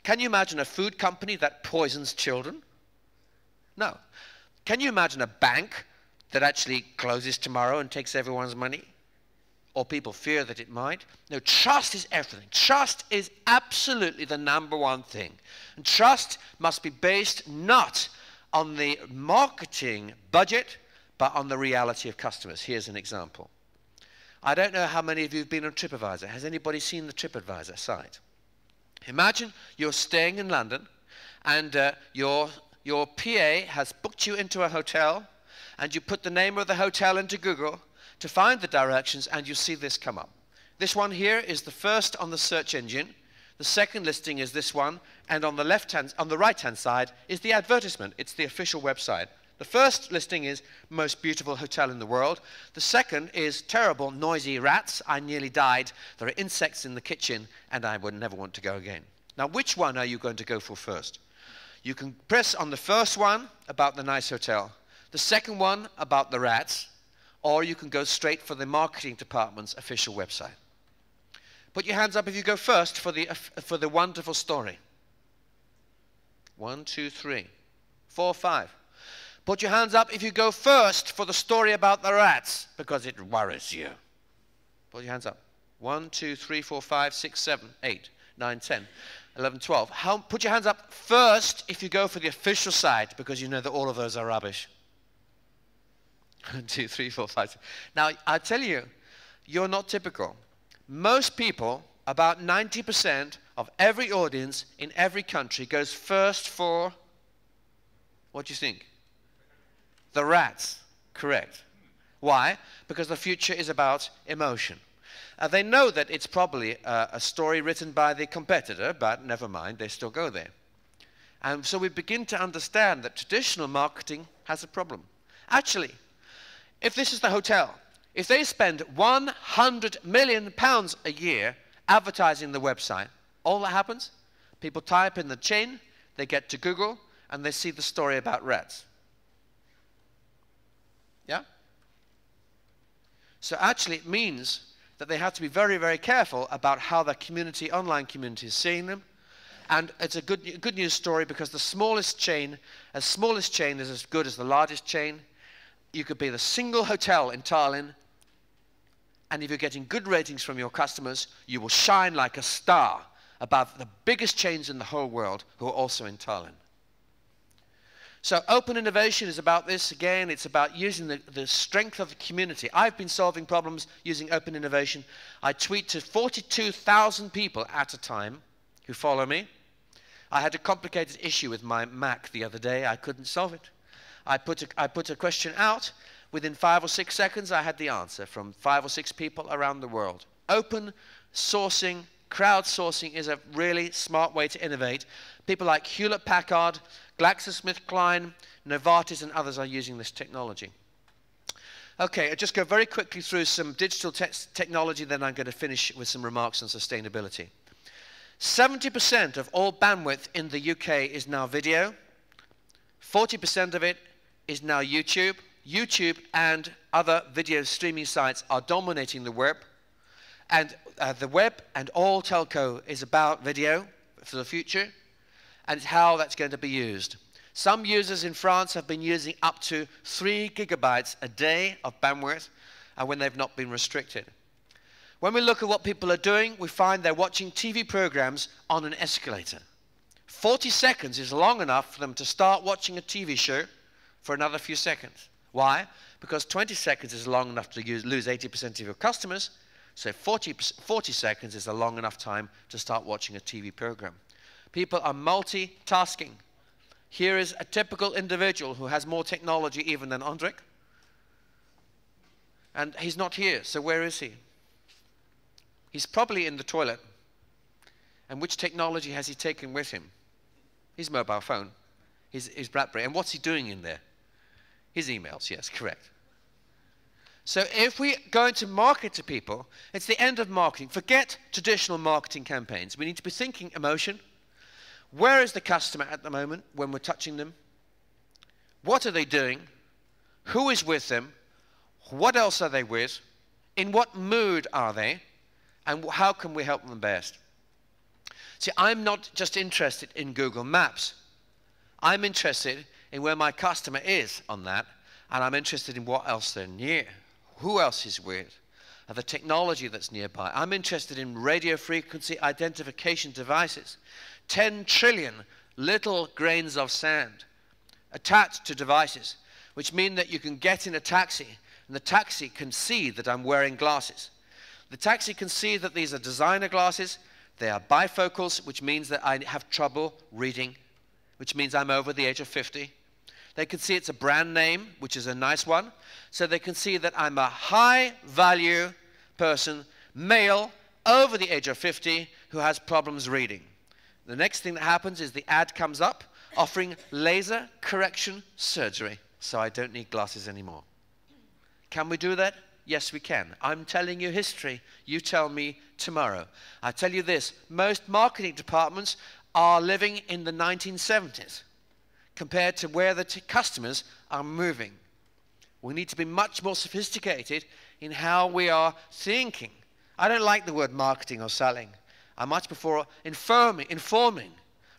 Can you imagine a food company that poisons children? No. Can you imagine a bank that actually closes tomorrow and takes everyone's money? Or people fear that it might? No, trust is everything. Trust is absolutely the #1 thing. And trust must be based not on the marketing budget, but on the reality of customers. Here's an example. I don't know how many of you have been on TripAdvisor. Has anybody seen the TripAdvisor site? Imagine you're staying in London and your PA has booked you into a hotel, and you put the name of the hotel into Google to find the directions, and you see this come up. This one here is the first on the search engine. The second listing is this one, and on the right-hand side is the advertisement. It's the official website. The first listing is most beautiful hotel in the world. The second is terrible, noisy rats. I nearly died. There are insects in the kitchen, and I would never want to go again. Now, which one are you going to go for first? You can press on the first one about the nice hotel, the second one about the rats, or you can go straight for the marketing department's official website. Put your hands up if you go first for the wonderful story. 1, 2, 3, 4, 5. Put your hands up if you go first for the story about the rats, because it worries you. Put your hands up. 1, 2, 3, 4, 5, 6, 7, 8, 9, 10, 11, 12. Put your hands up first if you go for the official site, because you know that all of those are rubbish. 1, 2, 3, 4, 5. Now, I tell you, you're not typical. Most people, about 90% of every audience in every country goes first for, what do you think? The rats. Correct. Why? Because the future is about emotion. They know that it's probably a story written by the competitor, but never mind, they still go there. And so we begin to understand that traditional marketing has a problem. Actually, if this is the hotel, if they spend £100 million a year advertising the website, all that happens, people type in the chain, they get to Google, and they see the story about rats. Yeah? So actually it means that they have to be very, very careful about how their community, online community, is seeing them. And it's a good news story, because the smallest chain is as good as the largest chain. You could be the single hotel in Tallinn, and if you're getting good ratings from your customers, you will shine like a star above the biggest chains in the whole world who are also in Tallinn. So open innovation is about this. Again, it's about using the strength of the community. I've been solving problems using open innovation. I tweet to 42,000 people at a time who follow me. I had a complicated issue with my Mac the other day. I couldn't solve it. I put a question out. Within 5 or 6 seconds, I had the answer from 5 or 6 people around the world. Open sourcing crowdsourcing is a really smart way to innovate. People like Hewlett-Packard, GlaxoSmithKline, Novartis, and others are using this technology. Okay, I'll just go very quickly through some digital technology, then I'm going to finish with some remarks on sustainability. 70% of all bandwidth in the UK is now video. 40% of it is now YouTube. YouTube and other video streaming sites are dominating the web. And the web and all telco is about video for the future, and it's how that's going to be used. Some users in France have been using up to 3 gigabytes a day of bandwidth when they've not been restricted. When we look at what people are doing, we find they're watching TV programs on an escalator. 40 seconds is long enough for them to start watching a TV show for another few seconds. Why? Because 20 seconds is long enough to lose 80% of your customers, so 40 seconds is a long enough time to start watching a TV program. People are multitasking. Here is a typical individual who has more technology even than Andrik. And he's not here, so where is he? He's probably in the toilet. And which technology has he taken with him? His mobile phone, his BlackBerry. And what's he doing in there? His emails, yes, correct. So if we're going to market to people, it's the end of marketing. Forget traditional marketing campaigns. We need to be thinking emotion. Where is the customer at the moment when we're touching them? What are they doing? Who is with them? What else are they with? In what mood are they? And how can we help them best? See, I'm not just interested in Google Maps. I'm interested in where my customer is on that, and I'm interested in what else they're near. Who else is with? The technology that's nearby. I'm interested in radio frequency identification devices. 10 trillion little grains of sand attached to devices, which mean that you can get in a taxi, and the taxi can see that I'm wearing glasses. The taxi can see that these are designer glasses. They are bifocals, which means that I have trouble reading, which means I'm over the age of 50. They can see it's a brand name, which is a nice one. So they can see that I'm a high-value person, male, over the age of 50, who has problems reading. The next thing that happens is the ad comes up offering laser correction surgery, so I don't need glasses anymore. Can we do that? Yes, we can. I'm telling you history. You tell me tomorrow. I tell you this, most marketing departments are living in the 1970s compared to where the customers are moving. We need to be much more sophisticated in how we are thinking. I don't like the word marketing or selling. I much prefer informing,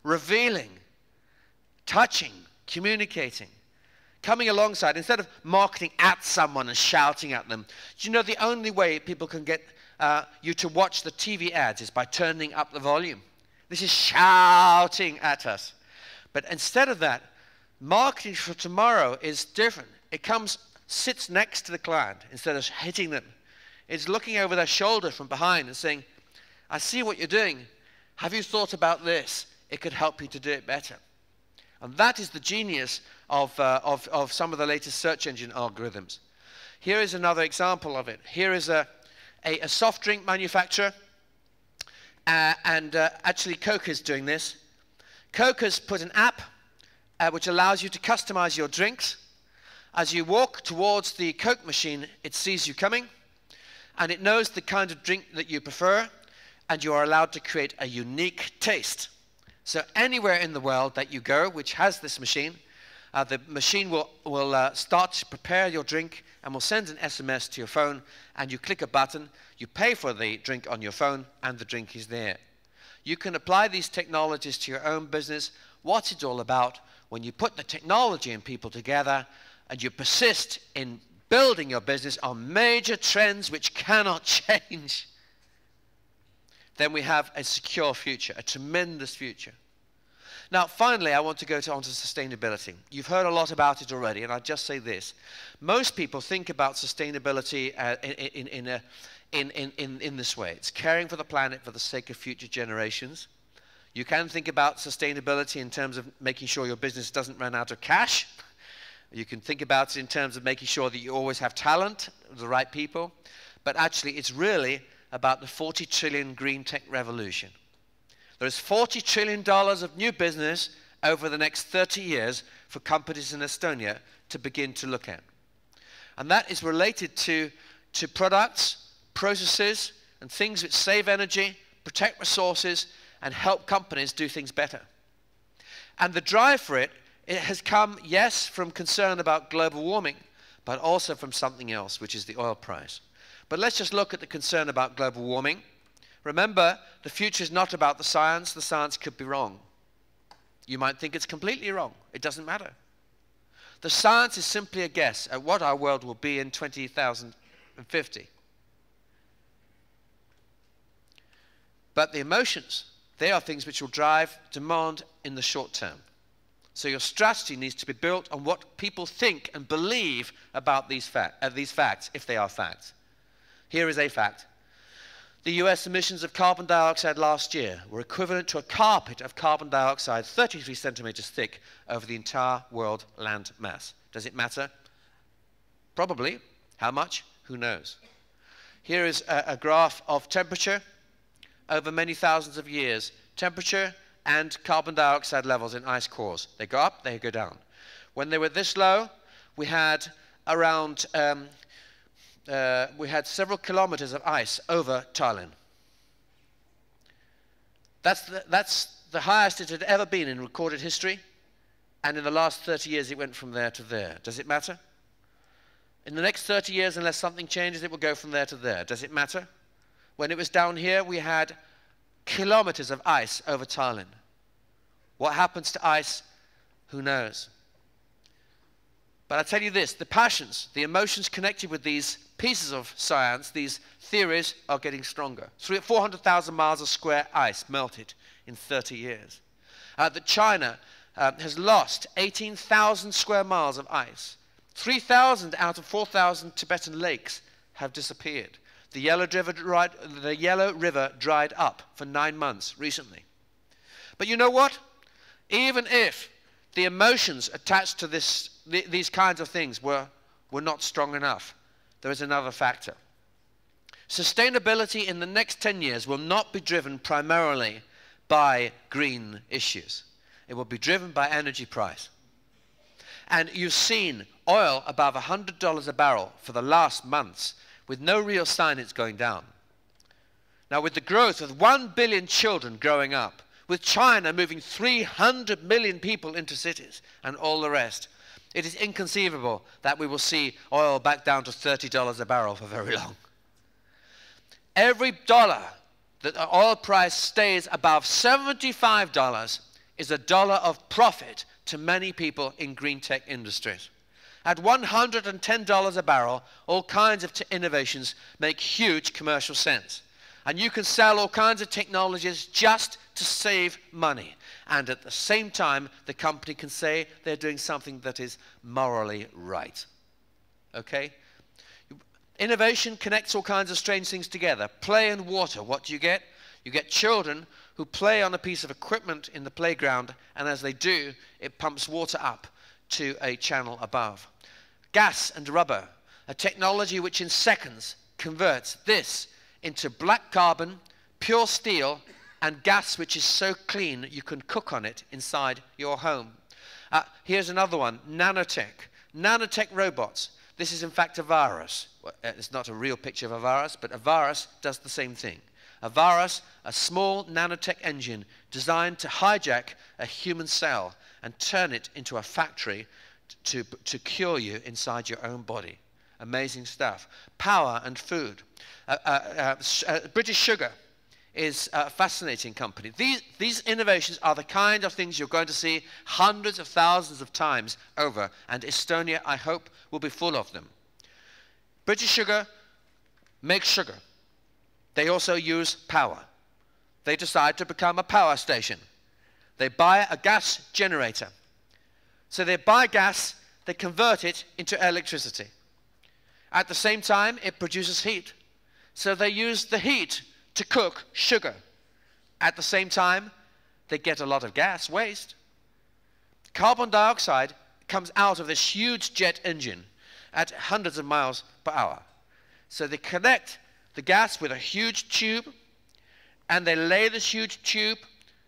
revealing, touching, communicating, coming alongside. Instead of marketing at someone and shouting at them, do you know the only way people can get you to watch the TV ads is by turning up the volume? This is shouting at us. But instead of that, marketing for tomorrow is different. It sits next to the client instead of hitting them. It's looking over their shoulder from behind and saying, I see what you're doing. Have you thought about this? It could help you to do it better. And that is the genius of some of the latest search engine algorithms. Here is another example of it. Here is a soft drink manufacturer, and actually Coke is doing this. Coke has put an app which allows you to customize your drinks. As you walk towards the Coke machine, it sees you coming, and it knows the kind of drink that you prefer, and you are allowed to create a unique taste. So anywhere in the world that you go, which has this machine, the machine will start to prepare your drink and will send an SMS to your phone, and you click a button, you pay for the drink on your phone, and the drink is there. You can apply these technologies to your own business. What's it all about? When you put the technology and people together, and you persist in building your business on major trends which cannot change, then we have a secure future, a tremendous future. Now, finally, I want to go onto sustainability. You've heard a lot about it already, and I'll just say this. Most people think about sustainability in this way. It's caring for the planet for the sake of future generations. You can think about sustainability in terms of making sure your business doesn't run out of cash. You can think about it in terms of making sure that you always have talent, the right people. But actually, it's really about the 40 trillion green tech revolution. There is $40 trillion of new business over the next 30 years for companies in Estonia to begin to look at. And that is related to products, processes, and things which save energy, protect resources, and help companies do things better. And the drive for it has come, yes, from concern about global warming, but also from something else, which is the oil price. But let's just look at the concern about global warming. Remember, the future is not about the science. The science could be wrong. You might think it's completely wrong. It doesn't matter. The science is simply a guess at what our world will be in 2050. But the emotions, they are things which will drive demand in the short term. So your strategy needs to be built on what people think and believe about these facts, if they are facts. Here is a fact. The US emissions of carbon dioxide last year were equivalent to a carpet of carbon dioxide 33 centimeters thick over the entire world land mass. Does it matter? Probably. How much? Who knows? Here is a graph of temperature over many thousands of years. Temperature and carbon dioxide levels in ice cores. They go up, they go down. When they were this low, we had around we had several kilometers of ice over Tallinn. That's the highest it had ever been in recorded history, and in the last 30 years it went from there to there. Does it matter? In the next 30 years, unless something changes, it will go from there to there. Does it matter? When it was down here, we had kilometers of ice over Tallinn. What happens to ice? Who knows? But I tell you this, the passions, the emotions connected with these pieces of science, these theories, are getting stronger. 400,000 miles of square ice melted in 30 years. That China has lost 18,000 square miles of ice. 3,000 out of 4,000 Tibetan lakes have disappeared. The Yellow River dried up for 9 months recently. But you know what? Even if the emotions attached to these kinds of things were not strong enough, there is another factor. Sustainability in the next 10 years will not be driven primarily by green issues. It will be driven by energy price. And you've seen oil above $100 a barrel for the last months with no real sign it's going down. Now, with the growth of 1 billion children growing up, with China moving 300 million people into cities and all the rest, it is inconceivable that we will see oil back down to $30 a barrel for very long. Every dollar that the oil price stays above $75 is a dollar of profit to many people in green tech industries. At $110 a barrel, all kinds of innovations make huge commercial sense. And you can sell all kinds of technologies just to save money. And at the same time, the company can say they're doing something that is morally right. Okay? Innovation connects all kinds of strange things together. Play and water, what do you get? You get children who play on a piece of equipment in the playground, and as they do, it pumps water up to a channel above. Gas and rubber, a technology which in seconds converts this into black carbon, pure steel, and gas which is so clean you can cook on it inside your home. Here's another one, nanotech. Nanotech robots. This is in fact a virus. Well, it's not a real picture of a virus, but a virus does the same thing. A virus, a small nanotech engine designed to hijack a human cell and turn it into a factory to cure you inside your own body. Amazing stuff. Power and food. British Sugar is a fascinating company. These innovations are the kind of things you're going to see hundreds of thousands of times over, and Estonia, I hope, will be full of them. British Sugar makes sugar. They also use power. They decide to become a power station. They buy a gas generator. So they buy gas, they convert it into electricity. At the same time, it produces heat. So they use the heat to cook sugar. At the same time, they get a lot of gas waste. Carbon dioxide comes out of this huge jet engine at hundreds of miles per hour. So they connect the gas with a huge tube, and they lay this huge tube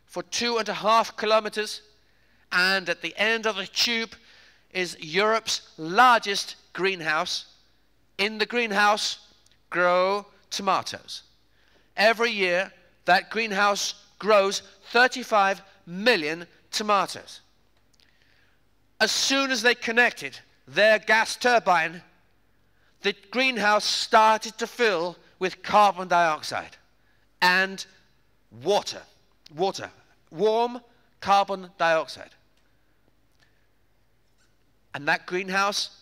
for 2.5 kilometers, and at the end of the tube is Europe's largest greenhouse. In the greenhouse grow tomatoes. Every year that greenhouse grows 35 million tomatoes. As soon as they connected their gas turbine, the greenhouse started to fill with carbon dioxide and water, warm carbon dioxide. And that greenhouse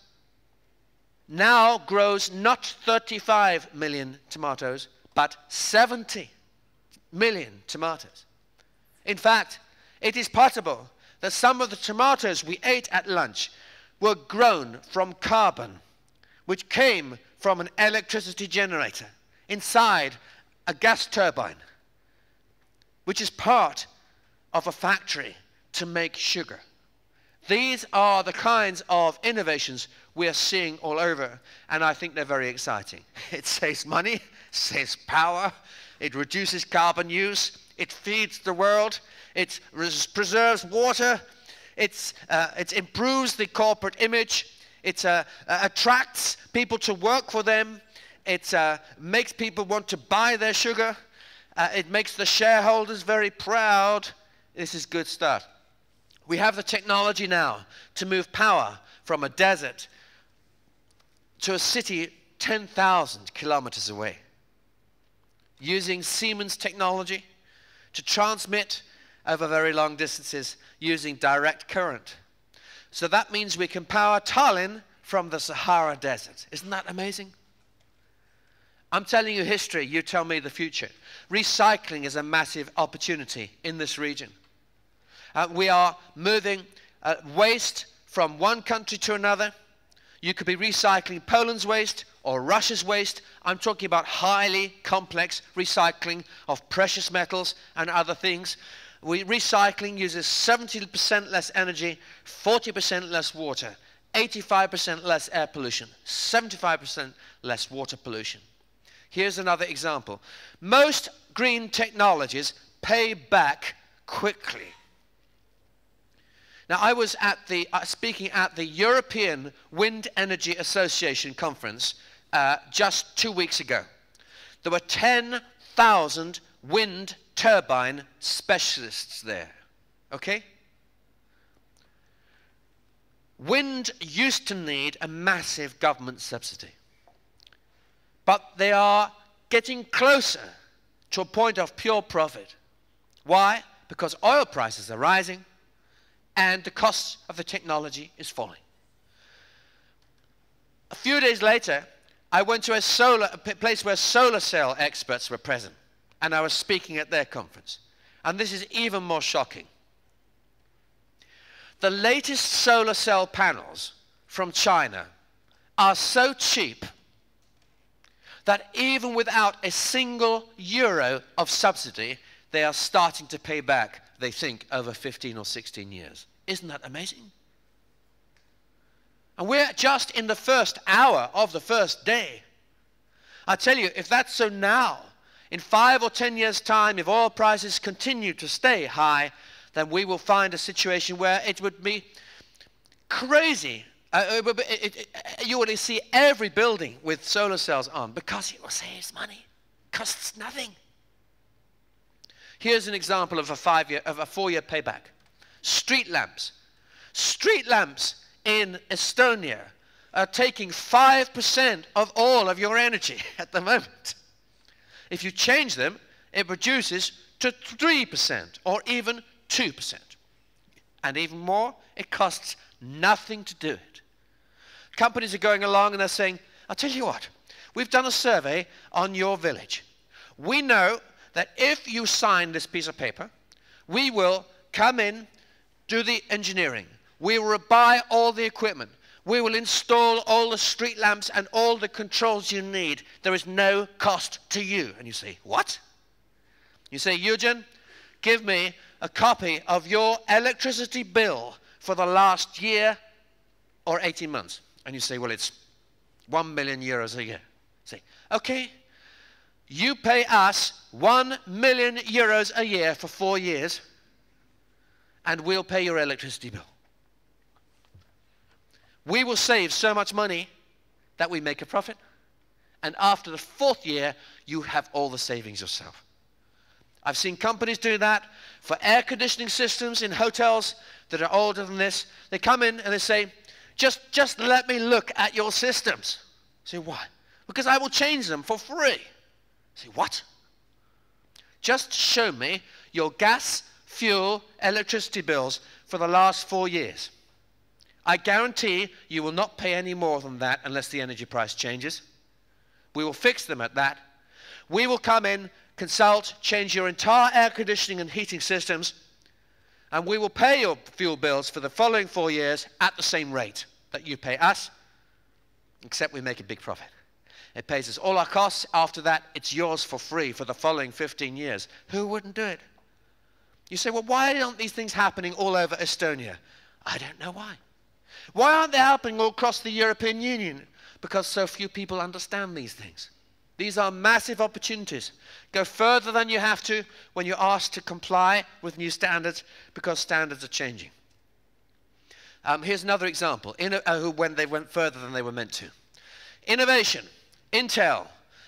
now grows not 35 million tomatoes, but 70 million tomatoes. In fact, it is possible that some of the tomatoes we ate at lunch were grown from carbon, which came from an electricity generator inside a gas turbine, which is part of a factory to make sugar. These are the kinds of innovations we are seeing all over, and I think they're very exciting. It saves money, saves power, it reduces carbon use, it feeds the world, it preserves water, it improves the corporate image, it attracts people to work for them, it makes people want to buy their sugar, it makes the shareholders very proud. This is good stuff. We have the technology now to move power from a desert to a city 10,000 kilometers away, using Siemens technology to transmit over very long distances using direct current. So that means we can power Tallinn from the Sahara Desert. Isn't that amazing? I'm telling you history, you tell me the future. Recycling is a massive opportunity in this region. We are moving waste from one country to another. You could be recycling Poland's waste or Russia's waste. I'm talking about highly complex recycling of precious metals and other things. Recycling uses 70% less energy, 40% less water, 85% less air pollution, 75% less water pollution. Here's another example. Most green technologies pay back quickly. Now, I was at speaking at the European Wind Energy Association conference just 2 weeks ago. There were 10,000 wind turbine specialists there, okay? Wind used to need a massive government subsidy, but they are getting closer to a point of pure profit. Why? Because oil prices are rising, and the cost of the technology is falling. A few days later, I went to a place where solar cell experts were present, and I was speaking at their conference. And this is even more shocking. The latest solar cell panels from China are so cheap that even without a single euro of subsidy, they are starting to pay back, they think, over 15 or 16 years. Isn't that amazing? And we're just in the first hour of the first day. I tell you, if that's so now, in 5 or 10 years' time, if oil prices continue to stay high, then we will find a situation where it would be crazy. You will see every building with solar cells on because it will save money. Costs nothing. Here's an example of a 4-year payback. Street lamps. Street lamps in Estonia are taking 5% of all of your energy at the moment. If you change them, it reduces to 3% or even 2%. And even more, it costs nothing to do it. Companies are going along and they're saying, I'll tell you what, we've done a survey on your village. We know that if you sign this piece of paper, we will come in, do the engineering. We will buy all the equipment. We will install all the street lamps and all the controls you need. There is no cost to you. And you say, what? You say, Eugen, give me a copy of your electricity bill for the last year or 18 months. And you say, well, it's 1 million euros a year. Say, okay, You pay us 1 million euros a year for 4 years, and we'll pay your electricity bill. We will save so much money that we make a profit, and after the 4th year, you have all the savings yourself. I've seen companies do that for air conditioning systems in hotels that are older than this. They come in and they say, just let me look at your systems. I say, why? Because I will change them for free. I say, what? Just show me your gas, fuel, electricity bills for the last 4 years. I guarantee you will not pay any more than that unless the energy price changes. We will fix them at that. We will come in, consult, change your entire air conditioning and heating systems, and we will pay your fuel bills for the following 4 years at the same rate that you pay us, except we make a big profit. It pays us all our costs. After that, it's yours for free for the following 15 years. Who wouldn't do it? You say, well, why aren't these things happening all over Estonia? I don't know why. Why aren't they happening all across the European Union? Because so few people understand these things. These are massive opportunities. Go further than you have to when you're asked to comply with new standards, because standards are changing. Here's another example, when they went further than they were meant to. Innovation. Intel.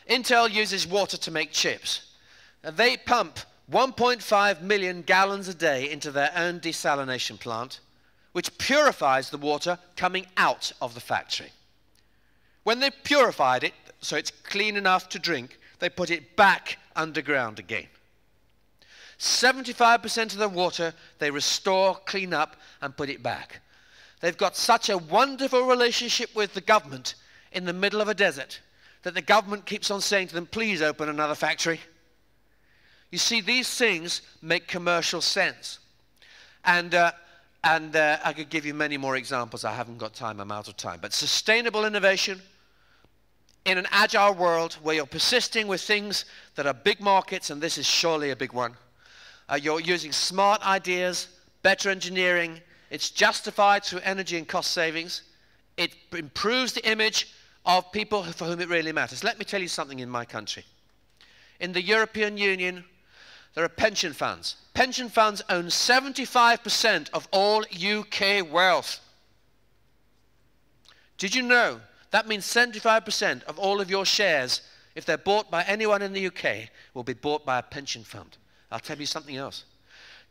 Intel uses water to make chips. They pump 1.5 million gallons a day into their own desalination plant, which purifies the water coming out of the factory. When they purified it, so it's clean enough to drink, they put it back underground again. 75% of the water they restore, clean up, and put it back. They've got such a wonderful relationship with the government in the middle of a desert that the government keeps on saying to them, please open another factory. You see, these things make commercial sense. And I could give you many more examples. I haven't got time, I'm out of time. But sustainable innovation in an agile world where you're persisting with things that are big markets, and this is surely a big one. You're using smart ideas, better engineering. It's justified through energy and cost savings. It improves the image of people for whom it really matters. Let me tell you something in my country. In the European Union, there are pension funds. Pension funds own 75% of all UK wealth. Did you know that means 75% of all of your shares, if they're bought by anyone in the UK, will be bought by a pension fund? I'll tell you something else.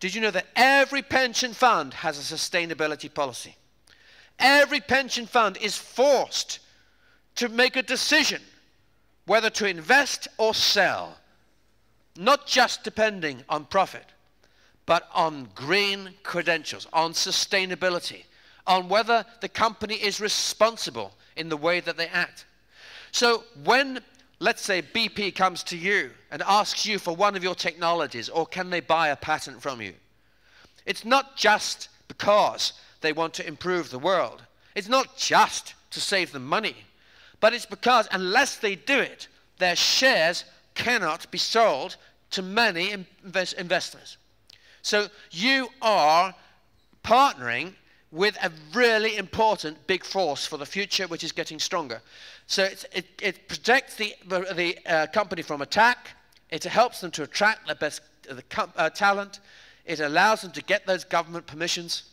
Did you know that every pension fund has a sustainability policy? Every pension fund is forced to make a decision whether to invest or sell, not just depending on profit, but on green credentials, on sustainability, on whether the company is responsible in the way that they act. So when, let's say, BP comes to you and asks you for one of your technologies, or can they buy a patent from you, it's not just because they want to improve the world. It's not just to save them money, but it's because unless they do it, their shares cannot be sold to many investors. So you are partnering with a really important big force for the future, which is getting stronger. So it protects the company from attack. It helps them to attract the best talent. It allows them to get those government permissions.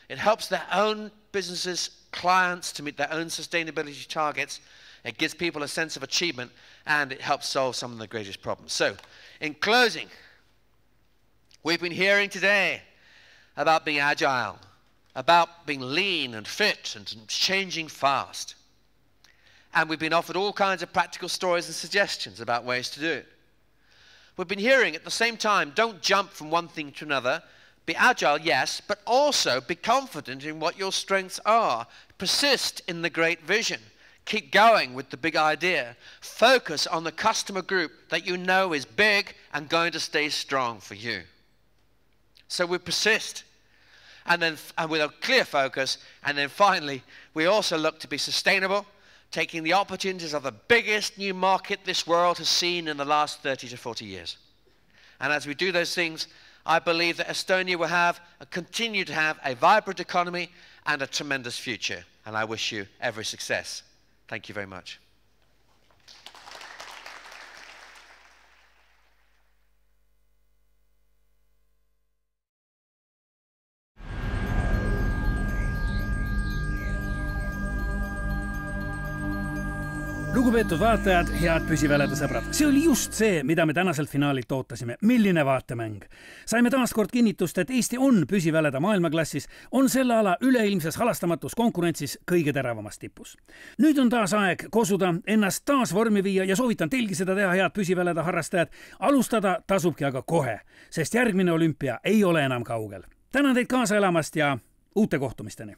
It helps their own businesses, clients, to meet their own sustainability targets. It gives people a sense of achievement, and it helps solve some of the greatest problems. So, in closing, we've been hearing today about being agile, about being lean and fit and changing fast. And we've been offered all kinds of practical stories and suggestions about ways to do it. We've been hearing at the same time, don't jump from one thing to another. Be agile, yes, but also be confident in what your strengths are. Persist in the great vision. Keep going with the big idea. Focus on the customer group that you know is big and going to stay strong for you. So we persist, and with a clear focus, and then finally, we also look to be sustainable, taking the opportunities of the biggest new market this world has seen in the last 30 to 40 years. And as we do those things, I believe that Estonia will have and continue to have a vibrant economy and a tremendous future. And I wish you every success. Thank you very much. Lugupeetud vaatajad, head püsivälede sõbrad. See oli just see, mida me tänaselt finaalilt ootasime. Milline vaatemäng. Saime taas kord kinnitust, et Eesti on püsivälede maailmaklassis, on selle ala üleilmses halastamatus konkurentsis kõige teravamast tipus. Nüüd on taas aeg kosuda, ennast taas vormi viia ja soovitan teilgi seda teha, head püsivälede harrastajad. Alustada tasubki aga kohe, sest järgmine olümpia ei ole enam kaugel. Tänan teid kaasa elamast ja uute kohtumisteni!